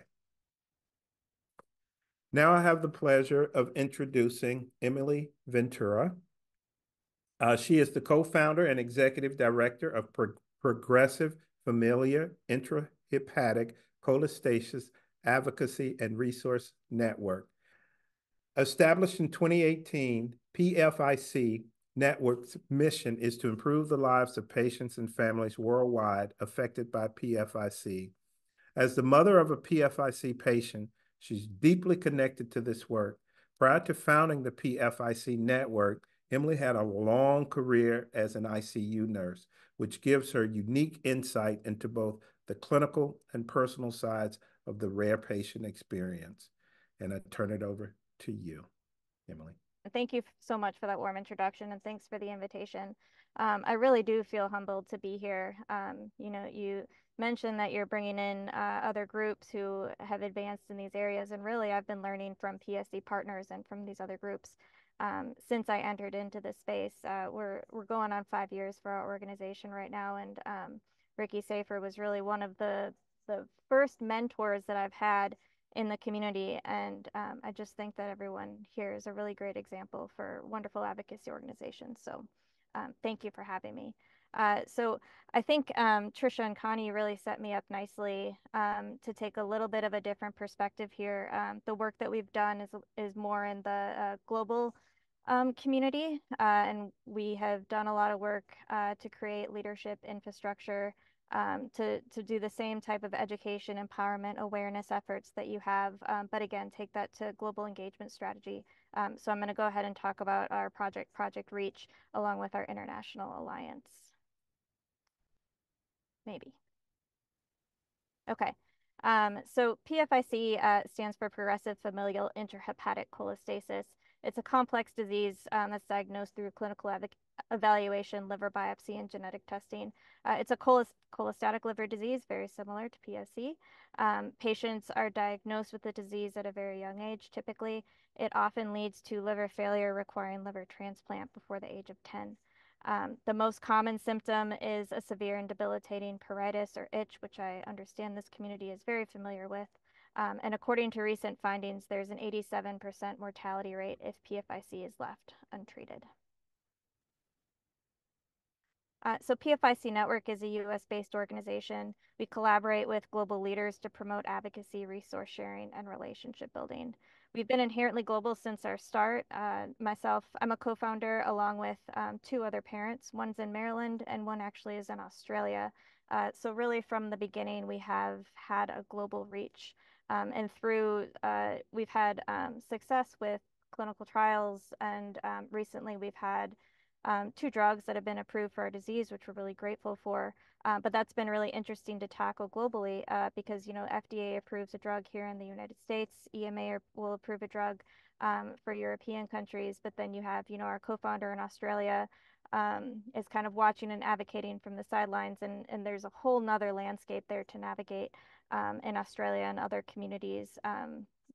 Now I have the pleasure of introducing Emily Ventura. She is the co-founder and executive director of Progressive Familial Intrahepatic Cholestasis Advocacy and Resource Network. Established in 2018, PFIC Network's mission is to improve the lives of patients and families worldwide affected by PFIC. As the mother of a PFIC patient, she's deeply connected to this work. Prior to founding the PFIC network, Emily had a long career as an ICU nurse, which gives her unique insight into both the clinical and personal sides of the rare patient experience. And I turn it over to you, Emily. Thank you so much for that warm introduction, and thanks for the invitation. I really do feel humbled to be here. You mentioned that you're bringing in other groups who have advanced in these areas, and really I've been learning from PSC partners and from these other groups since I entered into this space. We're going on 5 years for our organization right now, and Ricky Safer was really one of the first mentors that I've had in the community. And I just think that everyone here is a really great example for wonderful advocacy organizations. So thank you for having me. So I think Trisha and Connie really set me up nicely to take a little bit of a different perspective here. The work that we've done is more in the global community, and we have done a lot of work to create leadership infrastructure to do the same type of education, empowerment, awareness efforts that you have, but again, take that to global engagement strategy. So I'm going to go ahead and talk about our Project Reach, along with our international alliance. Maybe. Okay. So PFIC stands for Progressive Familial Intrahepatic Cholestasis. It's a complex disease that's diagnosed through clinical evaluation, liver biopsy, and genetic testing. It's a cholestatic liver disease, very similar to PSC. Patients are diagnosed with the disease at a very young age. Typically, it often leads to liver failure requiring liver transplant before the age of 10. The most common symptom is a severe and debilitating pruritus or itch, which I understand this community is very familiar with. And according to recent findings, there's an 87% mortality rate if PFIC is left untreated. So PFIC Network is a US-based organization. We collaborate with global leaders to promote advocacy, resource sharing, and relationship building. We've been inherently global since our start. Myself, I'm a co-founder along with 2 other parents. One's in Maryland and one actually is in Australia. So really from the beginning, we have had a global reach. And through, we've had success with clinical trials, and recently we've had 2 drugs that have been approved for our disease, which we're really grateful for. But that's been really interesting to tackle globally because, FDA approves a drug here in the United States. EMA will approve a drug for European countries. But then you have, our co-founder in Australia is kind of watching and advocating from the sidelines. And there's a whole nother landscape there to navigate in Australia and other communities.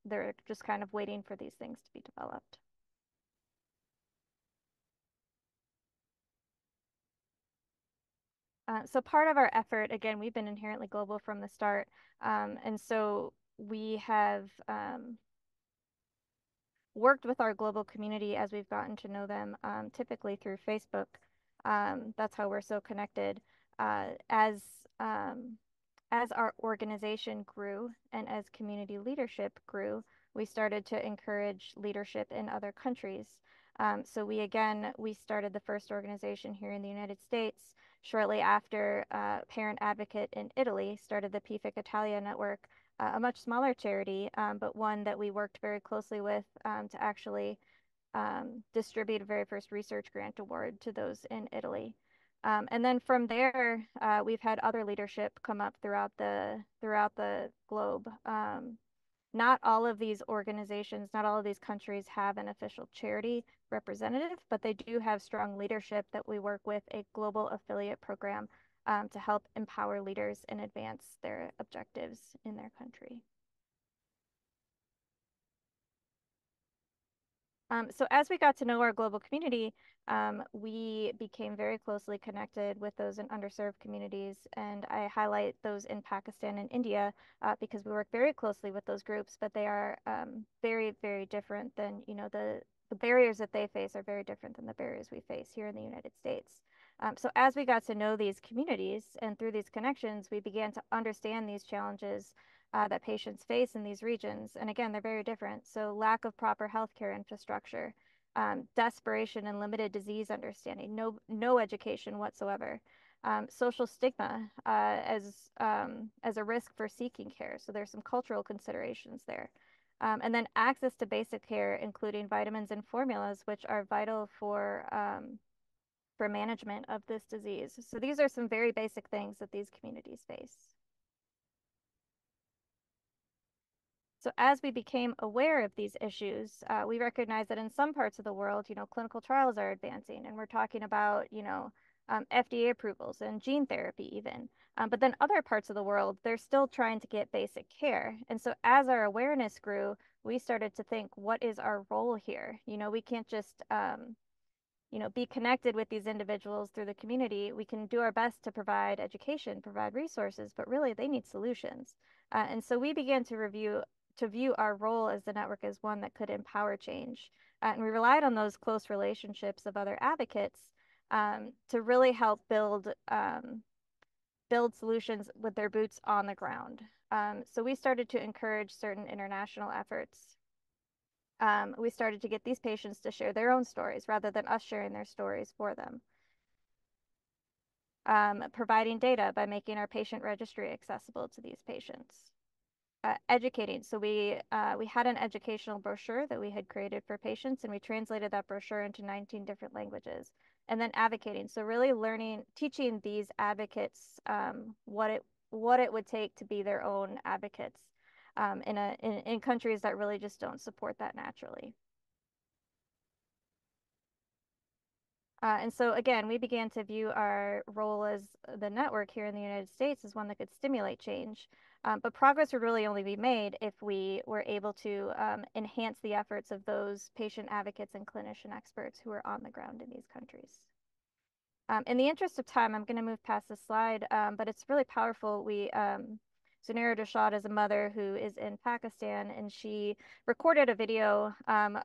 They're just kind of waiting for these things to be developed. So part of our effort, again, we've been inherently global from the start. And so we have worked with our global community as we've gotten to know them, typically through Facebook. That's how we're so connected. As our organization grew and as community leadership grew, we started to encourage leadership in other countries. So we started the first organization here in the United States. Shortly after, Parent Advocate in Italy started the PFIC Italia network, a much smaller charity, but one that we worked very closely with to actually distribute a very first research grant award to those in Italy. And then from there, we've had other leadership come up throughout the globe. Not all of these organizations, not all of these countries have an official charity representative, but they do have strong leadership that we work with a global affiliate program to help empower leaders and advance their objectives in their country. So as we got to know our global community, we became very closely connected with those in underserved communities. And I highlight those in Pakistan and India because we work very closely with those groups, but they are very, very different than, the barriers that they face are very different than the barriers we face here in the United States. So as we got to know these communities and through these connections, we began to understand these challenges that patients face in these regions. And again, they're very different. So lack of proper healthcare infrastructure, desperation and limited disease understanding, no education whatsoever, social stigma as a risk for seeking care. So there's some cultural considerations there. And then access to basic care, including vitamins and formulas, which are vital for management of this disease. So these are some very basic things that these communities face. So as we became aware of these issues, we recognized that in some parts of the world, clinical trials are advancing, and we're talking about, FDA approvals and gene therapy even. But then other parts of the world, they're still trying to get basic care. And so as our awareness grew, we started to think, what is our role here? We can't just, be connected with these individuals through the community. We can do our best to provide education, provide resources, but really they need solutions. And so we began to view our role as the network as one that could empower change. And we relied on those close relationships of other advocates to really help build solutions with their boots on the ground. So we started to encourage certain international efforts. We started to get these patients to share their own stories rather than us sharing their stories for them. Providing data by making our patient registry accessible to these patients. Educating. So we had an educational brochure that we had created for patients, and we translated that brochure into 19 different languages. And then advocating. So really teaching these advocates what it would take to be their own advocates in countries that really just don't support that naturally. And so again, we began to view our role as the network here in the United States as one that could stimulate change. But progress would really only be made if we were able to enhance the efforts of those patient advocates and clinician experts who are on the ground in these countries. In the interest of time, I'm going to move past this slide, but it's really powerful. Sunira Dashad is a mother who is in Pakistan, and she recorded a video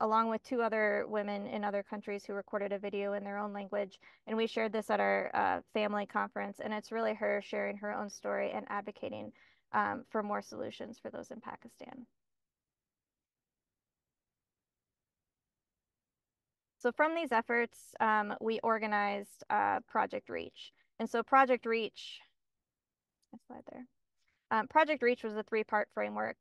along with 2 other women in other countries who recorded a video in their own language. And we shared this at our family conference, and it's really her sharing her own story and advocating for more solutions for those in Pakistan. So from these efforts, we organized Project Reach. And so Project Reach, next slide there. Project Reach was a 3-part framework.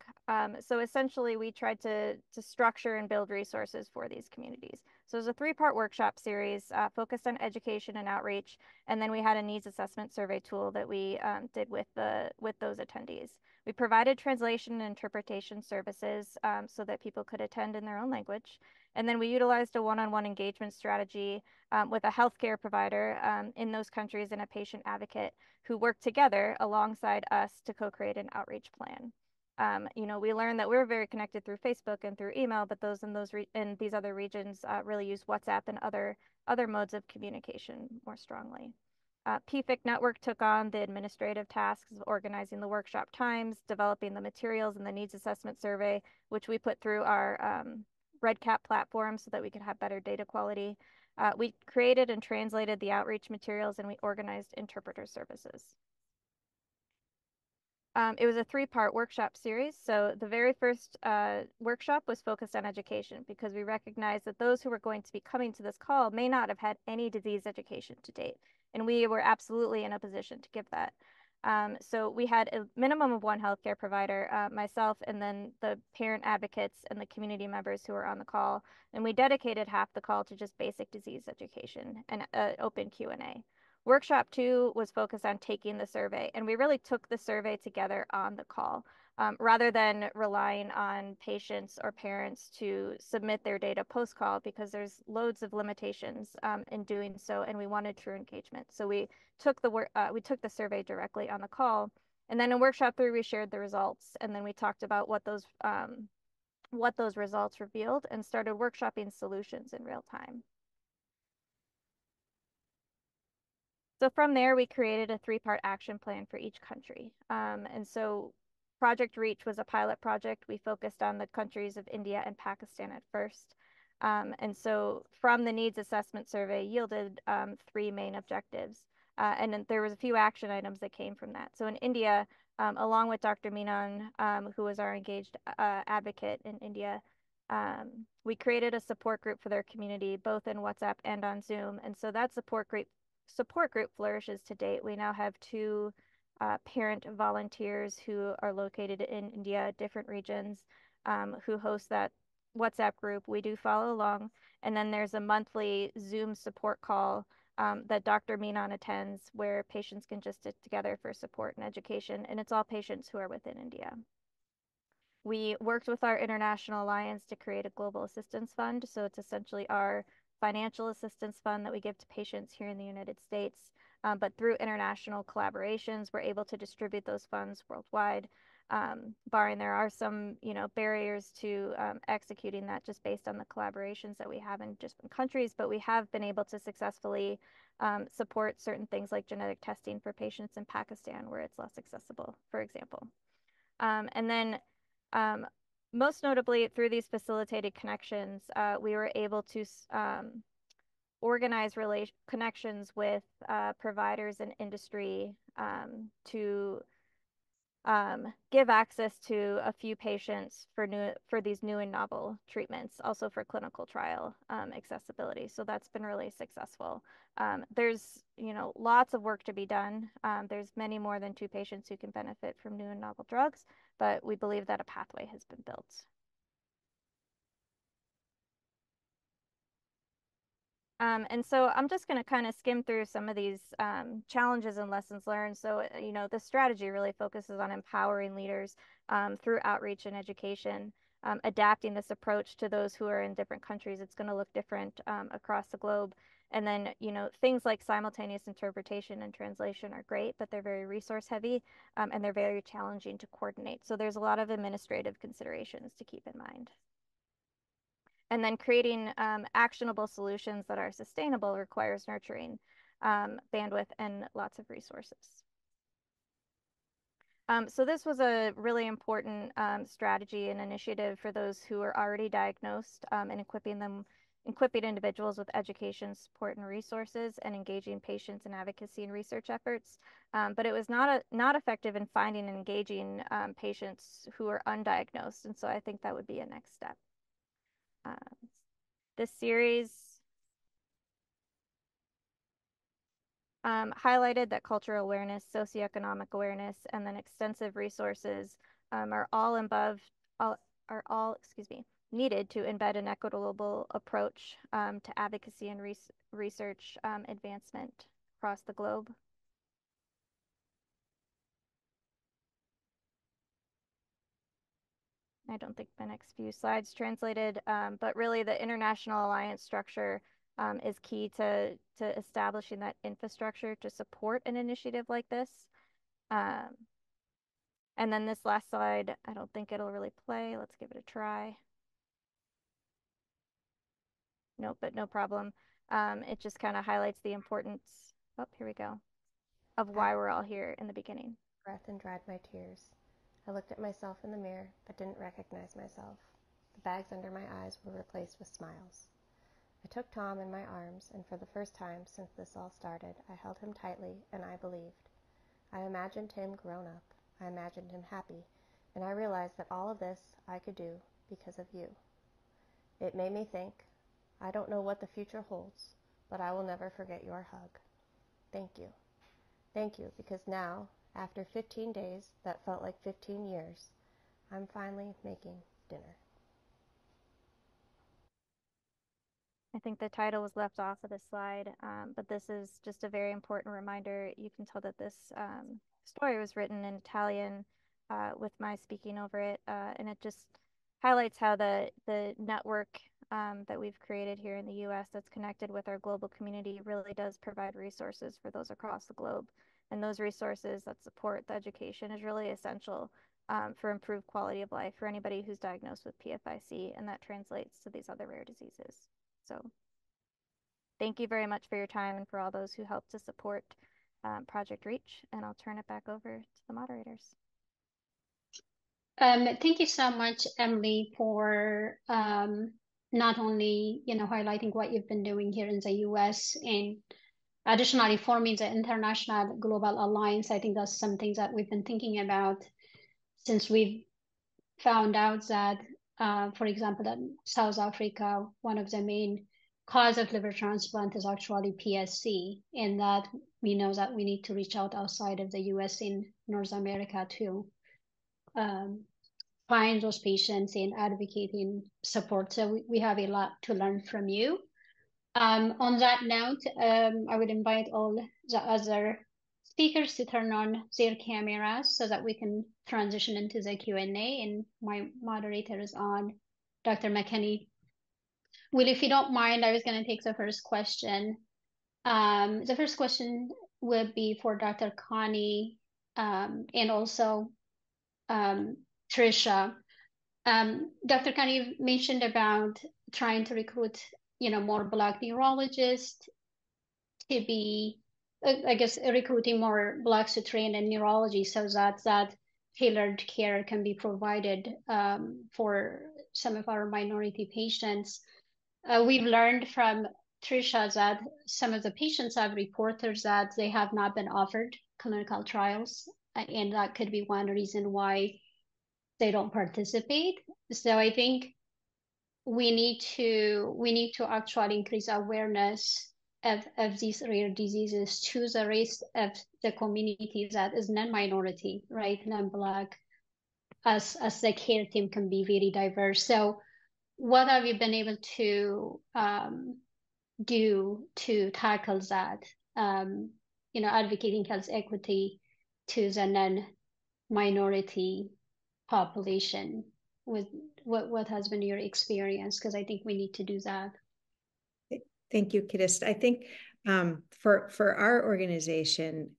So essentially, we tried to structure and build resources for these communities. So it was a 3-part workshop series focused on education and outreach, and then we had a needs assessment survey tool that we did with those attendees. We provided translation and interpretation services so that people could attend in their own language. And then we utilized a one-on-one engagement strategy with a healthcare provider in those countries and a patient advocate who worked together alongside us to co-create an outreach plan. We learned that we're very connected through Facebook and through email, but those in these other regions really use WhatsApp and other modes of communication more strongly. PFIC Network took on the administrative tasks of organizing the workshop times, developing the materials and the needs assessment survey, which we put through our RedCap platform so that we could have better data quality. We created and translated the outreach materials, and we organized interpreter services. It was a 3-part workshop series. So the very first workshop was focused on education because we recognized that those who were going to be coming to this call may not have had any disease education to date. And we were absolutely in a position to give that. So we had a minimum of 1 healthcare provider, myself, and then the parent advocates and the community members who were on the call. And we dedicated half the call to just basic disease education and open Q&A. Workshop 2 was focused on taking the survey, and we really took the survey together on the call rather than relying on patients or parents to submit their data post-call because there's loads of limitations in doing so, and we wanted true engagement. So we took the survey directly on the call, and then in workshop 3 we shared the results, and then we talked about what those results revealed and started workshopping solutions in real time. So from there, we created a 3-part action plan for each country. And so Project Reach was a pilot project. We focused on the countries of India and Pakistan at first. And so from the needs assessment survey yielded 3 main objectives. And then there was a few action items that came from that. So in India, along with Dr. Menon, who was our engaged advocate in India, we created a support group for their community, both in WhatsApp and on Zoom. And so that support group flourishes to date. We now have 2 parent volunteers who are located in India, different regions. who hosts that WhatsApp group. We do follow along. And then there's a monthly Zoom support call that Dr. Menon attends, where patients can just sit together for support and education. And it's all patients who are within India. We worked with our international alliance to create a global assistance fund. So it's essentially our financial assistance fund that we give to patients here in the United States. But through international collaborations, we're able to distribute those funds worldwide, barring there are some, barriers to executing that just based on the collaborations that we have in different countries. But we have been able to successfully support certain things like genetic testing for patients in Pakistan, where it's less accessible, for example. And then most notably, through these facilitated connections, we were able to organize connections with providers and industry to give access to a few patients for these new and novel treatments, also for clinical trial accessibility. So that's been really successful. There's lots of work to be done. There's many more than 2 patients who can benefit from new and novel drugs, but we believe that a pathway has been built. And so I'm just going to kind of skim through some of these challenges and lessons learned. So, this strategy really focuses on empowering leaders through outreach and education, adapting this approach to those who are in different countries. It's going to look different across the globe. And then, things like simultaneous interpretation and translation are great, but they're very resource heavy and they're very challenging to coordinate. So there's a lot of administrative considerations to keep in mind. And then creating actionable solutions that are sustainable requires nurturing bandwidth and lots of resources. So this was a really important strategy and initiative for those who are already diagnosed, and equipping individuals with education, support, and resources, and engaging patients in advocacy and research efforts. But it was not effective in finding and engaging patients who are undiagnosed. And so I think that would be a next step. This series highlighted that cultural awareness, socioeconomic awareness, and then extensive resources are all needed to embed an equitable approach to advocacy and research advancement across the globe. I don't think my next few slides translated, but really the international alliance structure is key to establishing that infrastructure to support an initiative like this. And then this last slide, I don't think it'll really play. Let's give it a try. Nope, but no problem. It just kind of highlights the importance, oh, here we go, of why we're all here in the beginning. Breath and dried my tears. I looked at myself in the mirror, but didn't recognize myself. The bags under my eyes were replaced with smiles. I took Tom in my arms, and for the first time since this all started, I held him tightly, and I believed. I imagined him grown up. I imagined him happy, and I realized that all of this I could do because of you. It made me think, I don't know what the future holds, but I will never forget your hug. Thank you. Thank you, because now, after 15 days that felt like 15 years, I'm finally making dinner. I think the title was left off of this slide, but this is just a very important reminder. You can tell that this story was written in Italian with my speaking over it, and it just highlights how the network that we've created here in the US that's connected with our global community really does provide resources for those across the globe. And those resources that support the education is really essential for improved quality of life for anybody who's diagnosed with PFIC, and that translates to these other rare diseases. So thank you very much for your time and for all those who helped to support Project Reach, and I'll turn it back over to the moderators. Thank you so much, Emily, for not only highlighting what you've been doing here in the US and additionally forming the International Global Alliance. I think that's something that we've been thinking about since we've found out that, for example, that South Africa, one of the main cause of liver transplant is actually PSC, and that we know that we need to reach out outside of the US in North America to find those patients and advocating support. So we have a lot to learn from you. On that note, I would invite all the other speakers to turn on their cameras so that we can transition into the Q&A, and my moderator is on, Dr. McKinney. Will, if you don't mind, I was going to take the first question. The first question would be for Dr. Connie and also Trisha. Dr. Connie mentioned about trying to recruit, more Black neurologists to be, I guess, recruiting more Blacks to train in neurology so that tailored care can be provided for some of our minority patients. We've learned from Trisha that some of the patients have reported that they have not been offered clinical trials, and that could be one reason why they don't participate. So I think we need to actually increase awareness of these rare diseases to the rest of the community that is non-minority, right, non-Black, as the care team can be very diverse. So what have you been able to do to tackle that, advocating health equity to the non-minority population? With what has been your experience? Because I think we need to do that. Thank you, Kidist. I think for our organization,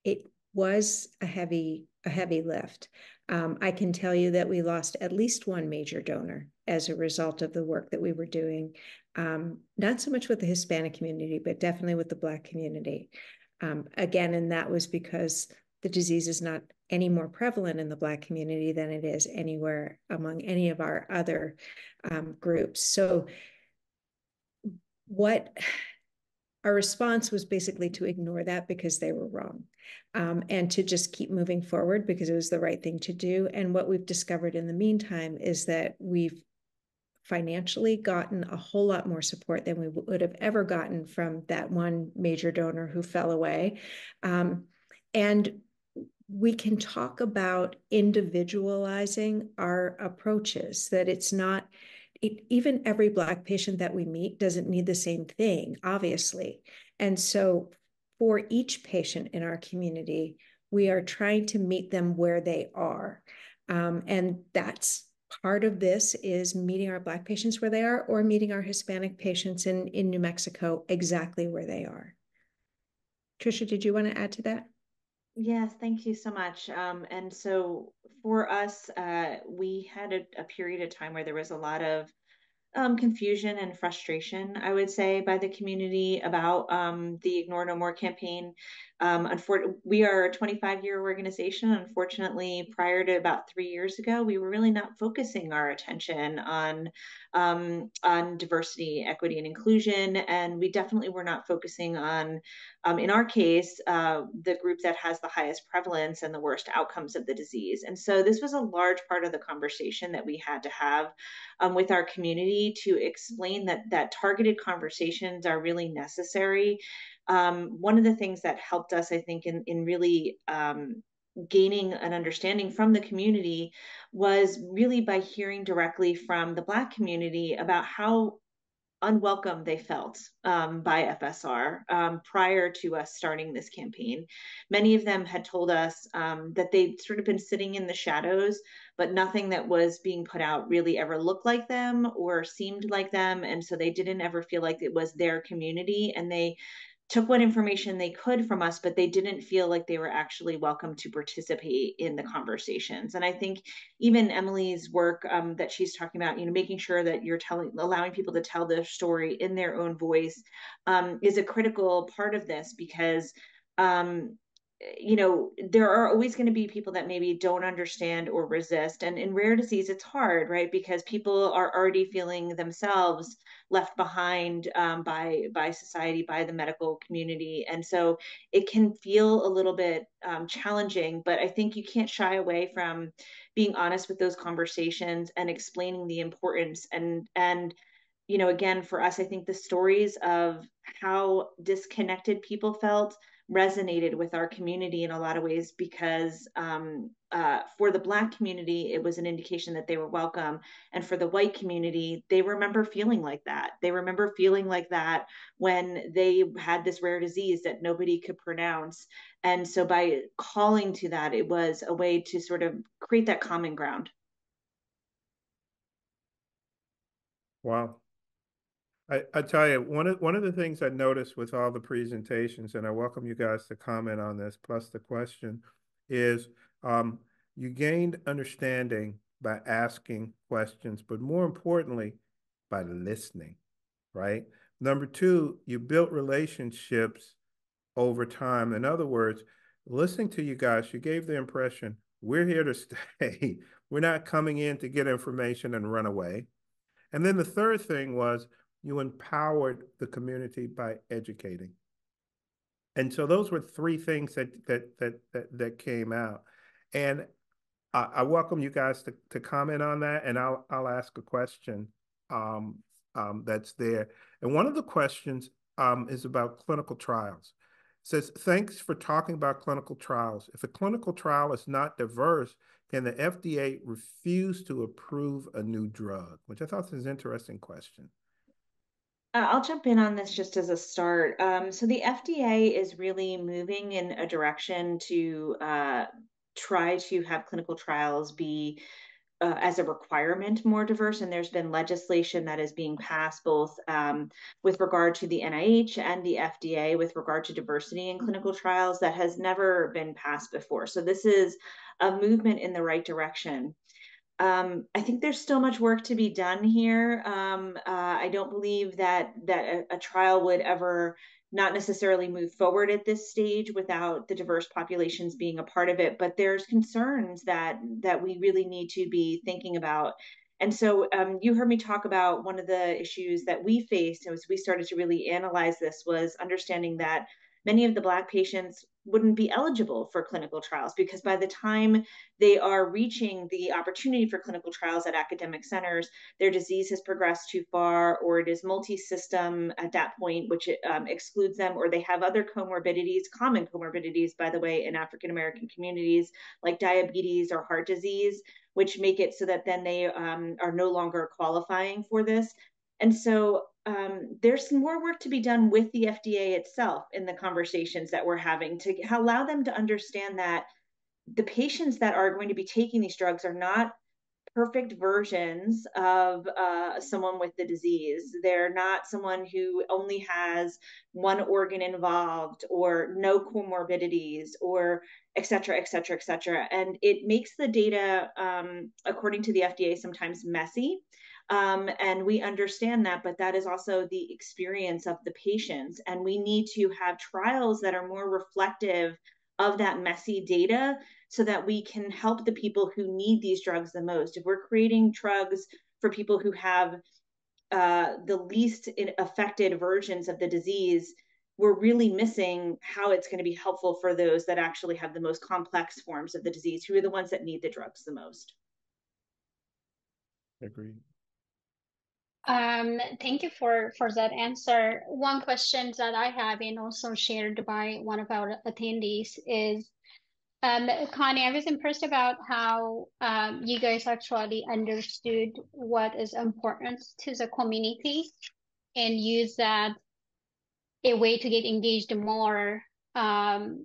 it was a heavy lift. I can tell you that we lost at least one major donor as a result of the work that we were doing, not so much with the Hispanic community, but definitely with the Black community. Again, and that was because the disease is not any more prevalent in the Black community than it is anywhere among any of our other groups. So our response was basically to ignore that because they were wrong, and to just keep moving forward because it was the right thing to do. And what we've discovered in the meantime is that we've financially gotten a whole lot more support than we would have ever gotten from that one major donor who fell away. And we can talk about individualizing our approaches, that it's not, even every Black patient that we meet doesn't need the same thing, obviously. And so for each patient in our community, we are trying to meet them where they are. And that's part of this, is meeting our Black patients where they are, or meeting our Hispanic patients in New Mexico exactly where they are. Trisha, did you want to add to that? Yes, thank you so much. And so for us, we had a period of time where there was a lot of confusion and frustration, I would say, by the community about the Ignore No More campaign. We are a 25-year organization. Unfortunately, prior to about 3 years ago, we were really not focusing our attention on diversity, equity, and inclusion. And we definitely were not focusing on, in our case, the group that has the highest prevalence and the worst outcomes of the disease. And so this was a large part of the conversation that we had to have with our community, to explain that targeted conversations are really necessary. One of the things that helped us, I think, in really gaining an understanding from the community was really by hearing directly from the Black community about how unwelcome they felt by FSR prior to us starting this campaign. Many of them had told us that they'd sort of been sitting in the shadows, but nothing that was being put out really ever looked like them or seemed like them. And so they didn't ever feel like it was their community, and they took what information they could from us, but they didn't feel like they were actually welcome to participate in the conversations. And I think even Emily's work that she's talking about, making sure that you're allowing people to tell their story in their own voice is a critical part of this, because there are always going to be people that maybe don't understand or resist. And in rare disease, it's hard, right? Because people are already feeling themselves left behind by society, by the medical community. And so it can feel a little bit challenging, but I think you can't shy away from being honest with those conversations and explaining the importance. And again, for us, I think the stories of how disconnected people felt resonated with our community in a lot of ways, because for the Black community, it was an indication that they were welcome. And for the white community, they remember feeling like that. They remember feeling like that when they had this rare disease that nobody could pronounce. And so by calling to that, it was a way to sort of create that common ground. Wow. I tell you, one of the things I noticed with all the presentations, and I welcome you guys to comment on this, plus the question, is you gained understanding by asking questions, but more importantly, by listening, right? Number two, you built relationships over time. In other words, listening to you guys, you gave the impression we're here to stay. We're not coming in to get information and run away. And then the third thing was you empowered the community by educating. And so those were three things that came out. And I welcome you guys to comment on that, and I'll ask a question that's there. And one of the questions is about clinical trials. It says, thanks for talking about clinical trials. If a clinical trial is not diverse, can the FDA refuse to approve a new drug? Which I thought was an interesting question. I'll jump in on this just as a start. So the FDA is really moving in a direction to try to have clinical trials be as a requirement more diverse, and there's been legislation that is being passed both with regard to the NIH and the FDA with regard to diversity in clinical trials that has never been passed before. So this is a movement in the right direction. I think there's still much work to be done here. I don't believe that a trial would ever not necessarily move forward at this stage without the diverse populations being a part of it. But there's concerns that we really need to be thinking about. And so you heard me talk about one of the issues that we faced as we started to really analyze this was understanding that many of the Black patients wouldn't be eligible for clinical trials because by the time they are reaching the opportunity for clinical trials at academic centers, their disease has progressed too far, or it is multi-system at that point, which excludes them, or they have other comorbidities, common comorbidities, by the way, in African-American communities, like diabetes or heart disease, which make it so that then they are no longer qualifying for this. And so there's some more work to be done with the FDA itself in the conversations that we're having to allow them to understand that the patients that are going to be taking these drugs are not perfect versions of someone with the disease. They're not someone who only has one organ involved or no comorbidities or et cetera, et cetera, et cetera. And it makes the data, according to the FDA, sometimes messy. And we understand that, but that is also the experience of the patients. And we need to have trials that are more reflective of that messy data so that we can help the people who need these drugs the most. If we're creating drugs for people who have the least affected versions of the disease, we're really missing how it's going to be helpful for those that actually have the most complex forms of the disease, who are the ones that need the drugs the most. Agreed. Thank you for that answer. One question that I have and also shared by one of our attendees is, Connie, I was impressed about how you guys actually understood what is important to the community and use that a way to get engaged more to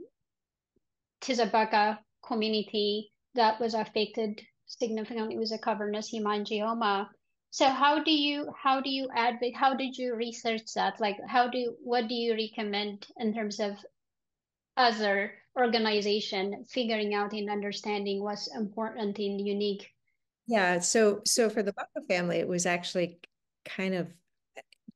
the BACA community that was affected significantly with the cavernous hemangioma. So how do you advocate? How did you research that? Like, what do you recommend in terms of other organization figuring out and understanding what's important and unique? Yeah, so for the BACA family, it was actually kind of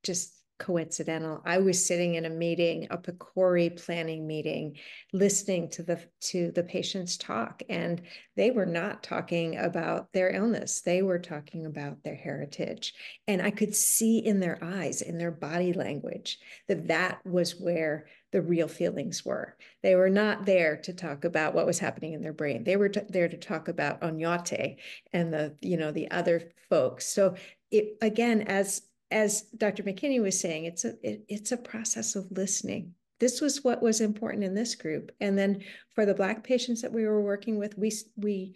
just coincidental. I was sitting in a meeting, a PCORI planning meeting, listening to the patients talk, and they were not talking about their illness. They were talking about their heritage. And I could see in their eyes, in their body language, that was where the real feelings were. They were not there to talk about what was happening in their brain. They were there to talk about Oñate and the other folks. So it, again, as Dr. McKinney was saying, it's a process of listening. this was what was important in this group. And then for the Black patients that we were working with, we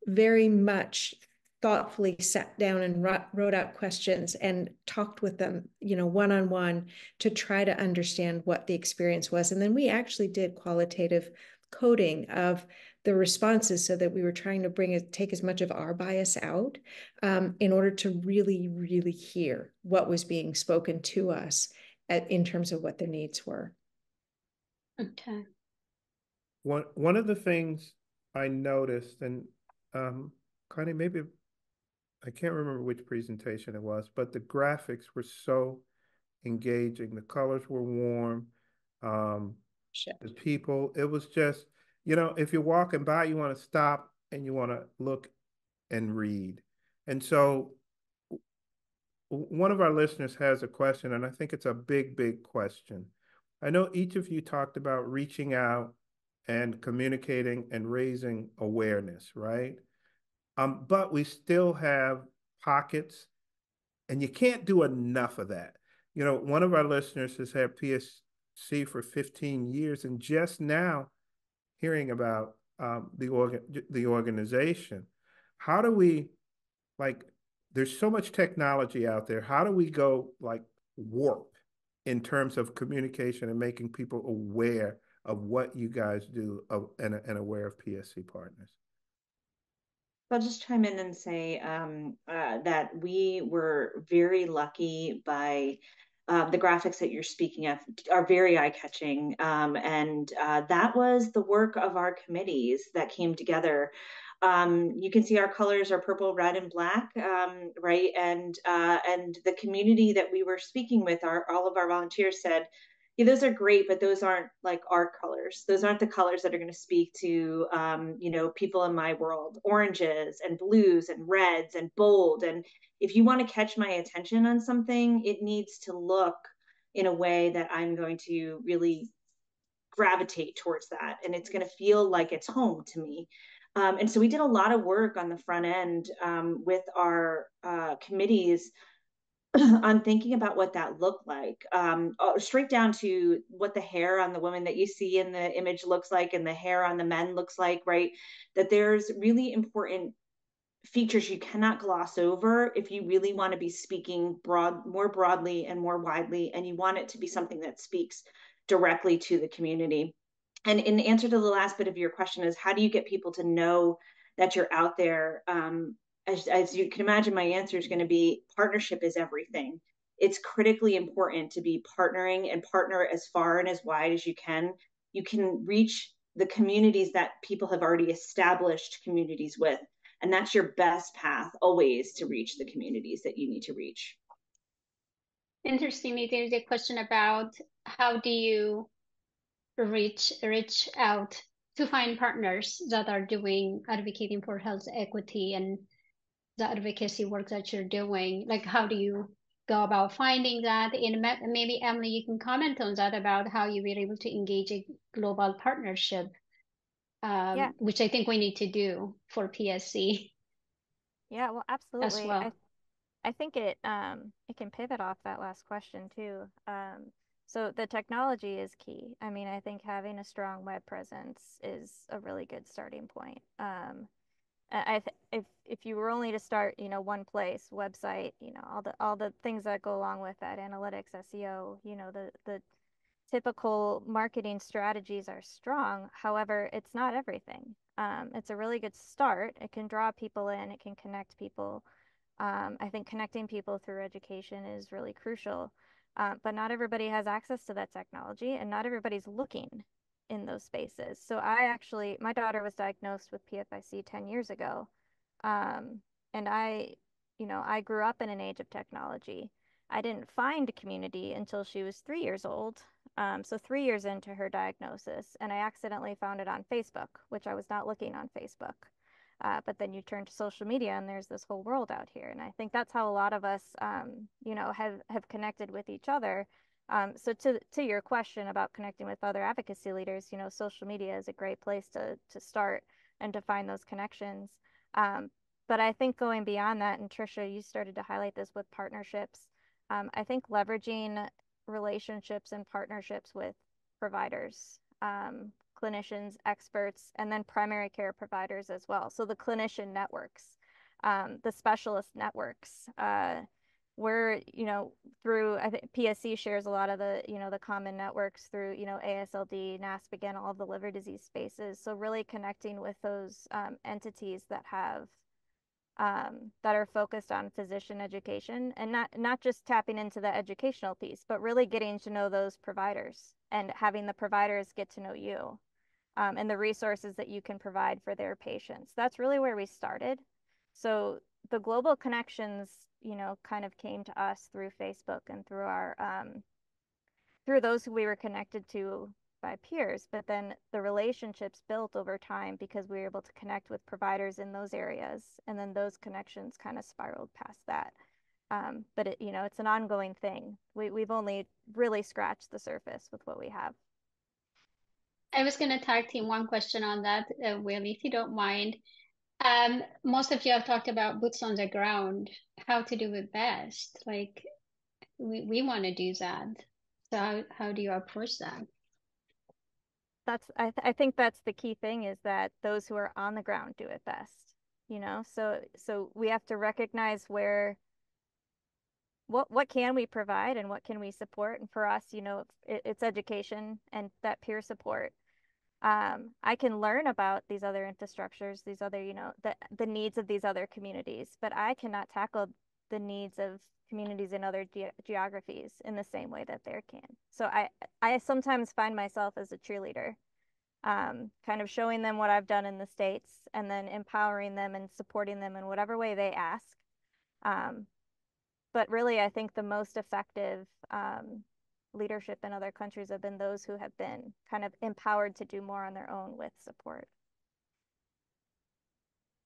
very much thoughtfully sat down and wrote out questions and talked with them, one-on-one to try to understand what the experience was. And then we actually did qualitative coding of the responses so that we were trying to take as much of our bias out in order to really, really hear what was being spoken to us in terms of what their needs were. Okay. One of the things I noticed, and Connie, maybe I can't remember which presentation it was, but the graphics were so engaging. The colors were warm. The people, it was just, if you're walking by, you want to stop and you want to look and read. And so one of our listeners has a question, and I think it's a big, big question. I know each of you talked about reaching out and communicating and raising awareness, right? But we still have pockets, and you can't do enough of that. One of our listeners has had PSC for 15 years, and just now hearing about the organization. How do we, there's so much technology out there. How do we go warp in terms of communication and making people aware of what you guys do and aware of PSC partners? I'll just chime in and say that we were very lucky by the graphics that you're speaking of are very eye-catching. And that was the work of our committees that came together. You can see our colors are purple, red, and black, right? And the community that we were speaking with, all of our volunteers said, yeah, those are great, but those aren't like our colors. Those aren't the colors that are going to speak to, people in my world. Oranges and blues and reds and bold. And if you want to catch my attention on something, it needs to look in a way that I'm going to really gravitate towards that. And it's going to feel like it's home to me. And so we did a lot of work on the front end with our committees on thinking about what that looked like, straight down to what the hair on the woman that you see in the image looks like and the hair on the men looks like, right? That there's really important features you cannot gloss over if you really want to be speaking more broadly and more widely, and you want it to be something that speaks directly to the community. And in answer to the last bit of your question is, how do you get people to know that you're out there? As you can imagine, my answer is going to be partnership is everything. It's critically important to be partnering and partner as far and as wide as you can. You can reach the communities that people have already established communities with. And that's your best path always to reach the communities that you need to reach. Interestingly, there's a question about how do you reach out to find partners that are advocating for health equity and the advocacy work that you're doing. Like, how do you go about finding that? And maybe Emily, you can comment on that about how you were able to engage a global partnership, which I think we need to do for PSC. Yeah, well, absolutely. As well. I think it can pivot off that last question too. So the technology is key. I mean, I think having a strong web presence is a really good starting point. If you were only to start, one place, website, all the things that go along with that, analytics, SEO, the typical marketing strategies are strong. However, it's not everything. It's a really good start. It can draw people in. It can connect people. I think connecting people through education is really crucial. But not everybody has access to that technology, and not everybody's looking in those spaces. So my daughter was diagnosed with PFIC 10 years ago. And I grew up in an age of technology. I didn't find a community until she was 3 years old. So 3 years into her diagnosis, and I accidentally found it on Facebook, which I was not looking on Facebook. But then you turn to social media and there's this whole world out here. And I think that's how a lot of us, have connected with each other. So to your question about connecting with other advocacy leaders, social media is a great place to start and to find those connections. But I think going beyond that, and Tricia, you started to highlight this with partnerships. I think leveraging relationships and partnerships with providers, clinicians, experts, and then primary care providers as well. So the clinician networks, the specialist networks, we're, through, I think PSC shares a lot of the, the common networks through, ASLD, NASP, again, all of the liver disease spaces. So really connecting with those entities that have, that are focused on physician education, and not just tapping into the educational piece, but really getting to know those providers and having the providers get to know you, and the resources that you can provide for their patients. That's really where we started. So the global connections, kind of came to us through Facebook and through our, through those who we were connected to by peers, but then the relationships built over time because we were able to connect with providers in those areas, and then those connections kind of spiraled past that. But it's an ongoing thing. We've only really scratched the surface with what we have. I was going to tag team one question on that, Willie, if you don't mind. Most of you have talked about boots on the ground, how to do it best. Like we want to do that. So how do you approach that? I think that's the key thing, is that those who are on the ground do it best, so we have to recognize what can we provide and what can we support. And for us, it's education and that peer support. I can learn about these other infrastructures, these other, the needs of these other communities, but I cannot tackle the needs of communities in other geographies in the same way that they can. So I sometimes find myself as a cheerleader, kind of showing them what I've done in the States and then empowering them and supporting them in whatever way they ask. But really, I think the most effective leadership in other countries have been those who have been kind of empowered to do more on their own with support.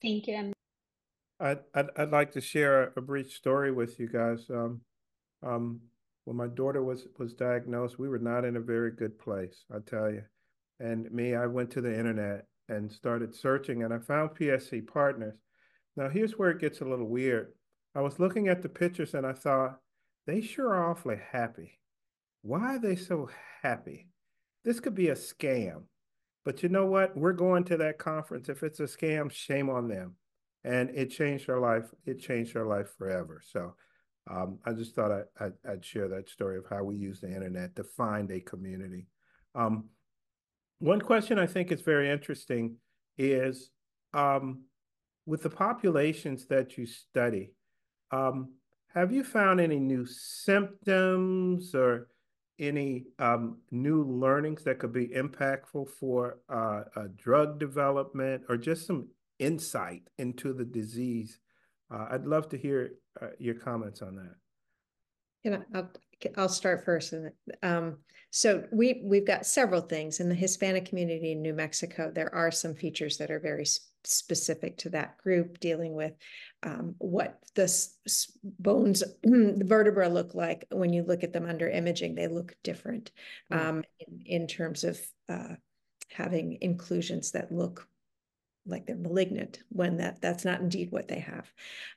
Thank you. I'd like to share a brief story with you guys. When my daughter was diagnosed, we were not in a very good place, I tell you. And I went to the internet and started searching, and I found PSC Partners. Now, here's where it gets a little weird. I was looking at the pictures and I thought, they sure are awfully happy. Why are they so happy? This could be a scam. But you know what? We're going to that conference. If it's a scam, shame on them. And it changed our life. It changed our life forever. So I just thought I'd share that story of how we use the internet to find a community. One question I think is very interesting is, with the populations that you study, have you found any new symptoms or any new learnings that could be impactful for drug development or just some insight into the disease? I'd love to hear your comments on that. I'll start first. So we've got several things in the Hispanic community in New Mexico. There are some features that are very specific to that group, dealing with what the bones, the vertebra look like. When you look at them under imaging, they look different in terms of having inclusions that look like they're malignant, when that's not indeed what they have.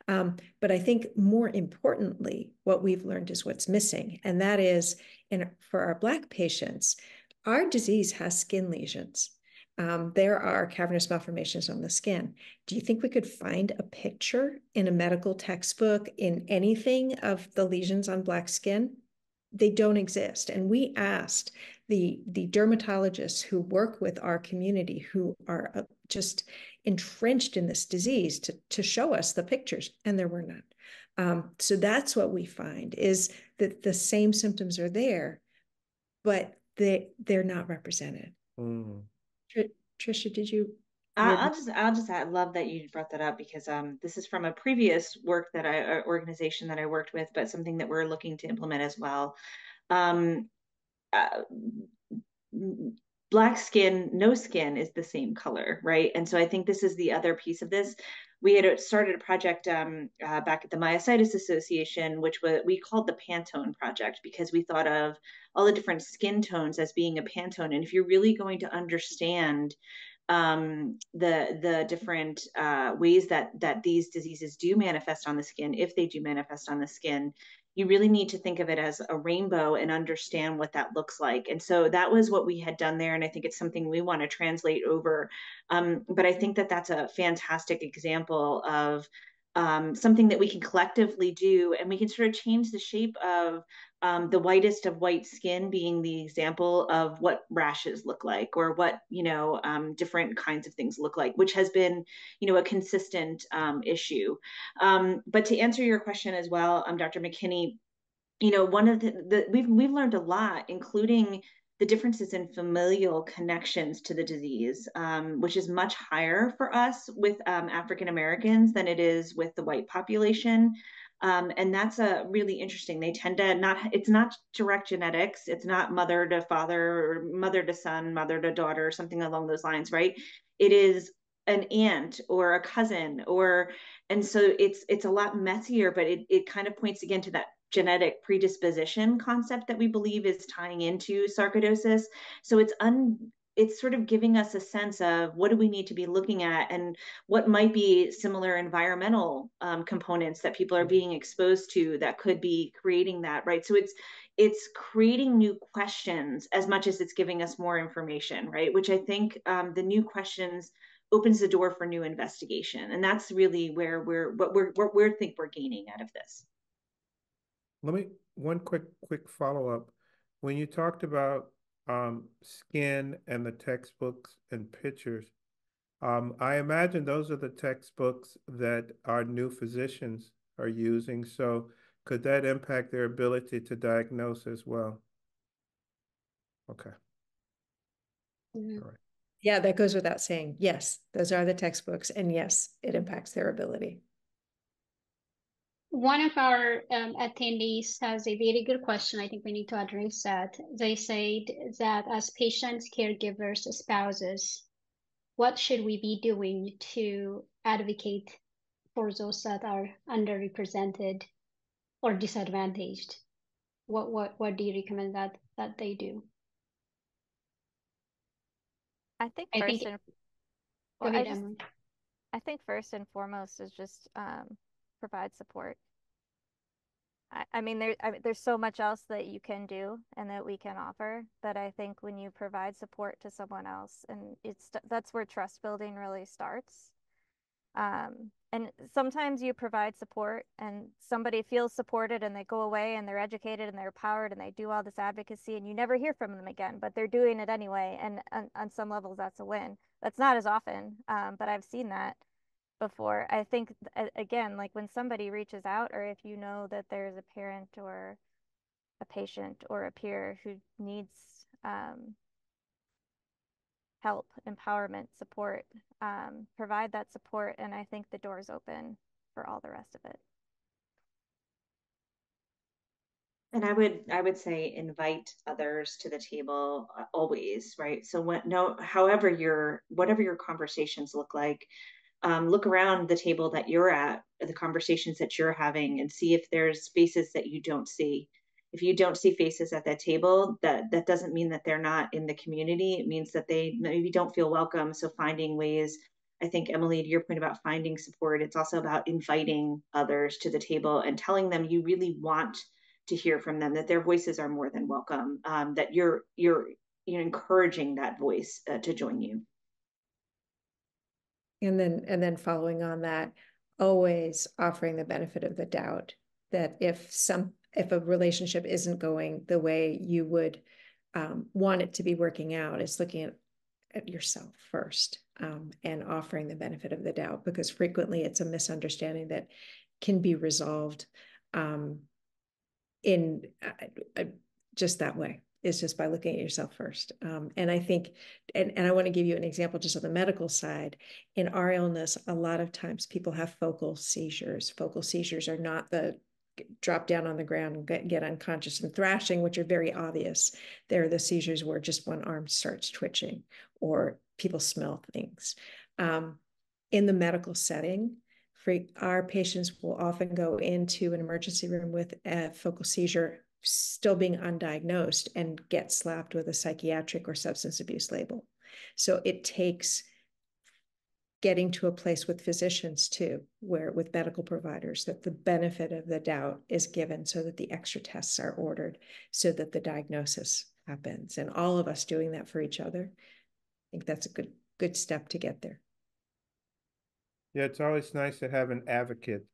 But I think more importantly, what we've learned is what's missing. And that is, for our Black patients, our disease has skin lesions. There are cavernous malformations on the skin. Do you think we could find a picture in a medical textbook, in anything, of the lesions on Black skin? They don't exist. And we asked the dermatologists who work with our community, who are just entrenched in this disease, to show us the pictures, and there were none. So that's what we find, is that the same symptoms are there, but they're not represented. Trisha, did you? I'll just add, love that you brought that up, because this is from a previous organization that I worked with, but something that we're looking to implement as well. Black skin, no skin is the same color, right? And so I think this is the other piece of this. We had started a project back at the Myositis Association, which we called the Pantone Project, because we thought of all the different skin tones as being a Pantone. And if you're really going to understand the different ways that these diseases do manifest on the skin, if they do manifest on the skin, you really need to think of it as a rainbow and understand what that looks like. And so that was what we had done there. And I think it's something we want to translate over. But I think that that's a fantastic example of something that we can collectively do, and we can sort of change the shape of the whitest of white skin being the example of what rashes look like, or what, different kinds of things look like, which has been, a consistent issue. But to answer your question as well, Dr. McKinney, one of we've learned a lot, including the differences in familial connections to the disease, which is much higher for us with African Americans than it is with the white population. And that's really interesting. They tend to it's not direct genetics. It's not mother to father or mother to son, mother to daughter, or something along those lines, right? It is an aunt or a cousin, and so it's a lot messier, but it kind of points again to that genetic predisposition concept that we believe is tying into sarcoidosis. So it's sort of giving us a sense of what do we need to be looking at, and what might be similar environmental components that people are being exposed to that could be creating that, right? So it's creating new questions as much as it's giving us more information, right? Which I think the new questions opens the door for new investigation, and that's really where we think we're gaining out of this. One quick follow-up. When you talked about skin and the textbooks and pictures, I imagine those are the textbooks that our new physicians are using. So could that impact their ability to diagnose as well? Okay. Mm-hmm. All right. Yeah, that goes without saying. Yes, those are the textbooks, and yes, it impacts their ability. One of our attendees has a very good question. I think we need to address that. They said that as patients, caregivers, spouses, what should we be doing to advocate for those that are underrepresented or disadvantaged? What do you recommend that they do? I think I first think, and go well, ahead, Emily. I think first and foremost is just provide support. I mean, there's so much else that you can do and that we can offer, but I think when you provide support to someone else, and that's where trust building really starts. And sometimes you provide support and somebody feels supported and they go away and they're educated and they're empowered and they do all this advocacy and you never hear from them again, but they're doing it anyway. And on some levels, that's a win. That's not as often, but I've seen that before. I think, again, like when somebody reaches out, or if you know that there's a parent or a patient or a peer who needs help, empowerment, support, provide that support, and I think the door's open for all the rest of it. And I would say invite others to the table always, right? So whatever your conversations look like, look around the table that you're at, the conversations that you're having, and see if there's faces that you don't see. If you don't see faces at that table, that doesn't mean that they're not in the community. It means that they maybe don't feel welcome. So finding ways, I think, Emily, to your point about finding support, it's also about inviting others to the table and telling them you really want to hear from them, that their voices are more than welcome, that you're encouraging that voice to join you. And then following on that, always offering the benefit of the doubt that if a relationship isn't going the way you would want it to be working out, it's looking at yourself first, and offering the benefit of the doubt, because frequently it's a misunderstanding that can be resolved in just that way. It's just by looking at yourself first. And I think, and I want to give you an example just on the medical side. In our illness, a lot of times people have focal seizures. Focal seizures are not the drop down on the ground and get unconscious and thrashing, which are very obvious. They're the seizures where just one arm starts twitching or people smell things. In the medical setting, our patients will often go into an emergency room with a focal seizure still being undiagnosed and get slapped with a psychiatric or substance abuse label. So it takes getting to a place with physicians too, where with medical providers, that the benefit of the doubt is given so that the extra tests are ordered, so that the diagnosis happens, and all of us doing that for each other. I think that's a good step to get there. Yeah, it's always nice to have an advocate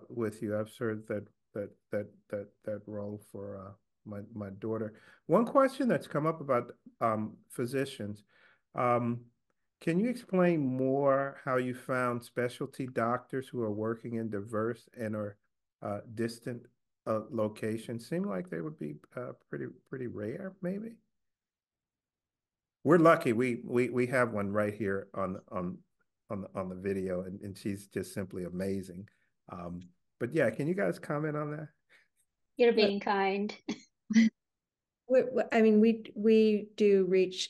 with you. I've served that role for my daughter. One question that's come up about physicians. Can you explain more how you found specialty doctors who are working in diverse and or distant locations? Seem like they would be pretty rare, maybe. We're lucky. We have one right here on the video, and she's just simply amazing. But yeah, can you guys comment on that? You're being kind. I mean, we do reach.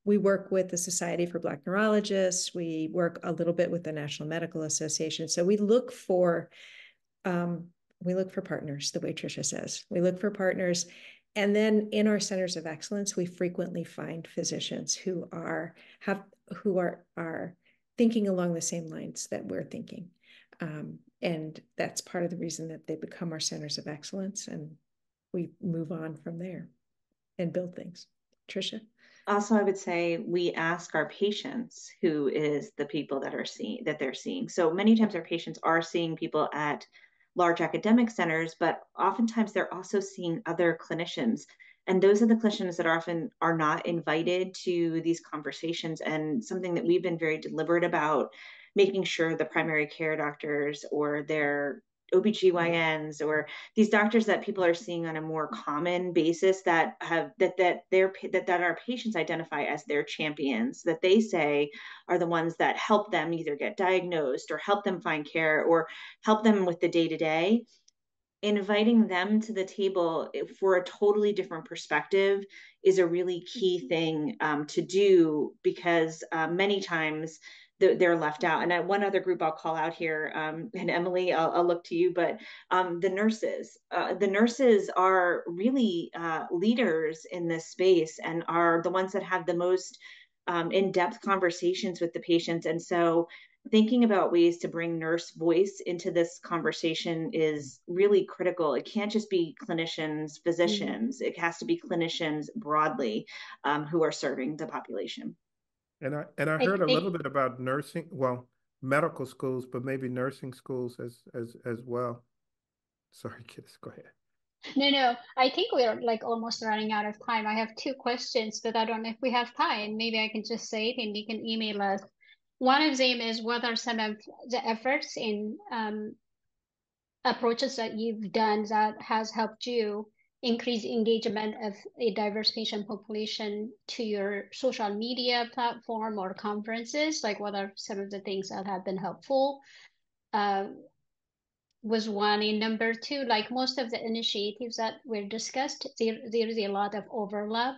We work with the Society for Black Neurologists. We work a little bit with the National Medical Association. So we look for partners, the way Tricia says. We look for partners. And then in our centers of excellence, we frequently find physicians who are thinking along the same lines that we're thinking. And that's part of the reason that they become our centers of excellence, and we move on from there and build things. Tricia? Also, I would say we ask our patients who is the people that they're seeing. So many times our patients are seeing people at large academic centers, but oftentimes they're also seeing other clinicians. And those are the clinicians that often are not invited to these conversations, and something that we've been very deliberate about, making sure the primary care doctors or their OBGYNs or these doctors that people are seeing on a more common basis that our patients identify as their champions, that they say are the ones that help them either get diagnosed or help them find care or help them with the day-to-day. Inviting them to the table for a totally different perspective is a really key thing to do, because many times they're left out. And one other group I'll call out here, and Emily, I'll look to you, but the nurses. The nurses are really leaders in this space and are the ones that have the most in-depth conversations with the patients. And so thinking about ways to bring nurse voice into this conversation is really critical. It can't just be clinicians, physicians. It has to be clinicians broadly who are serving the population. And I heard a little bit about nursing, well, medical schools, but maybe nursing schools as well. Sorry, Kidist, go ahead. No, I think we're like almost running out of time. I have 2 questions, but I don't know if we have time. Maybe I can just say it and you can email us. One of them is, what are some of the efforts in approaches that you've done that has helped you increase engagement of a diverse patient population to your social media platform or conferences? Like, what are some of the things that have been helpful? Was one. And number 2, like most of the initiatives that were discussed, there is a lot of overlap.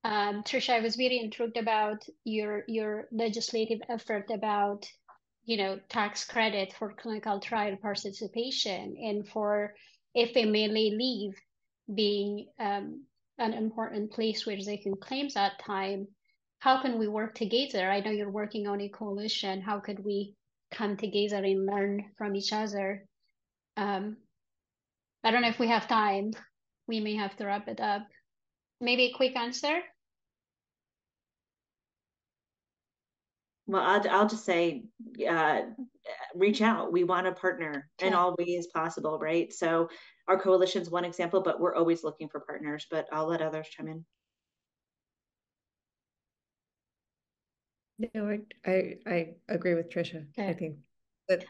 Tricia, I was very intrigued about your legislative effort about, tax credit for clinical trial participation, and for FMLA leave being an important place where they can claim that time. How can we work together? I know you're working on a coalition. How could we come together and learn from each other? I don't know if we have time. We may have to wrap it up. Maybe a quick answer. Well, I'll just say, reach out. We want to partner in all ways possible, right? So our coalition's one example, but we're always looking for partners, but I'll let others chime in. No, I agree with Tricia. Okay. I think that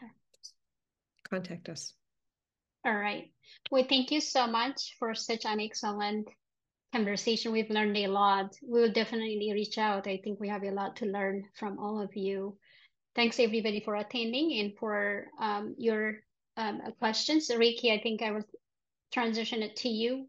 contact us. All right. Well, thank you so much for such an excellent conversation. We've learned a lot. We will definitely reach out. I think we have a lot to learn from all of you. Thanks everybody for attending and for your questions. Ricky, I think I will transition it to you.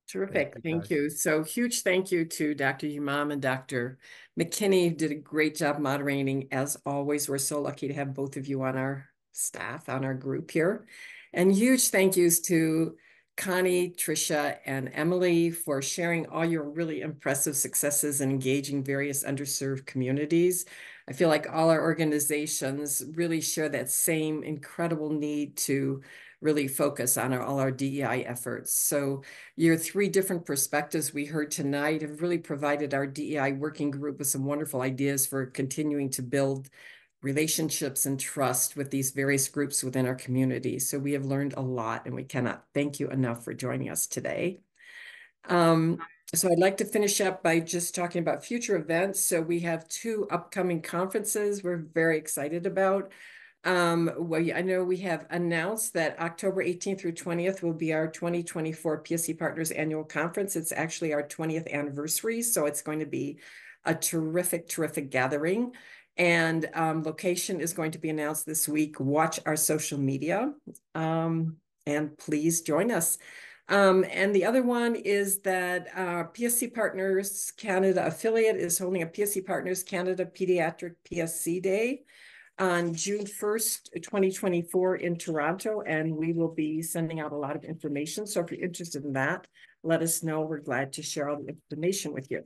Terrific. Thank you. So huge thank you to Dr. Yimam and Dr. McKinney, who did a great job moderating. As always, we're so lucky to have both of you on our staff, on our group here. And huge thank yous to Connie, Tricia, and Emily for sharing all your really impressive successes in engaging various underserved communities. I feel like all our organizations really share that same incredible need to really focus on all our DEI efforts. So your 3 different perspectives we heard tonight have really provided our DEI working group with some wonderful ideas for continuing to build relationships and trust with these various groups within our community. So we have learned a lot, and we cannot thank you enough for joining us today. So I'd like to finish up by just talking about future events. So we have 2 upcoming conferences we're very excited about. Well, I know we have announced that October 18th through 20th will be our 2024 PSC Partners Annual Conference. It's actually our 20th anniversary, so it's going to be a terrific, terrific gathering. And location is going to be announced this week. Watch our social media, and please join us. And the other one is that PSC Partners Canada affiliate is holding a PSC Partners Canada Pediatric PSC Day on June 1st, 2024 in Toronto, and we will be sending out a lot of information. So if you're interested in that, let us know. We're glad to share all the information with you.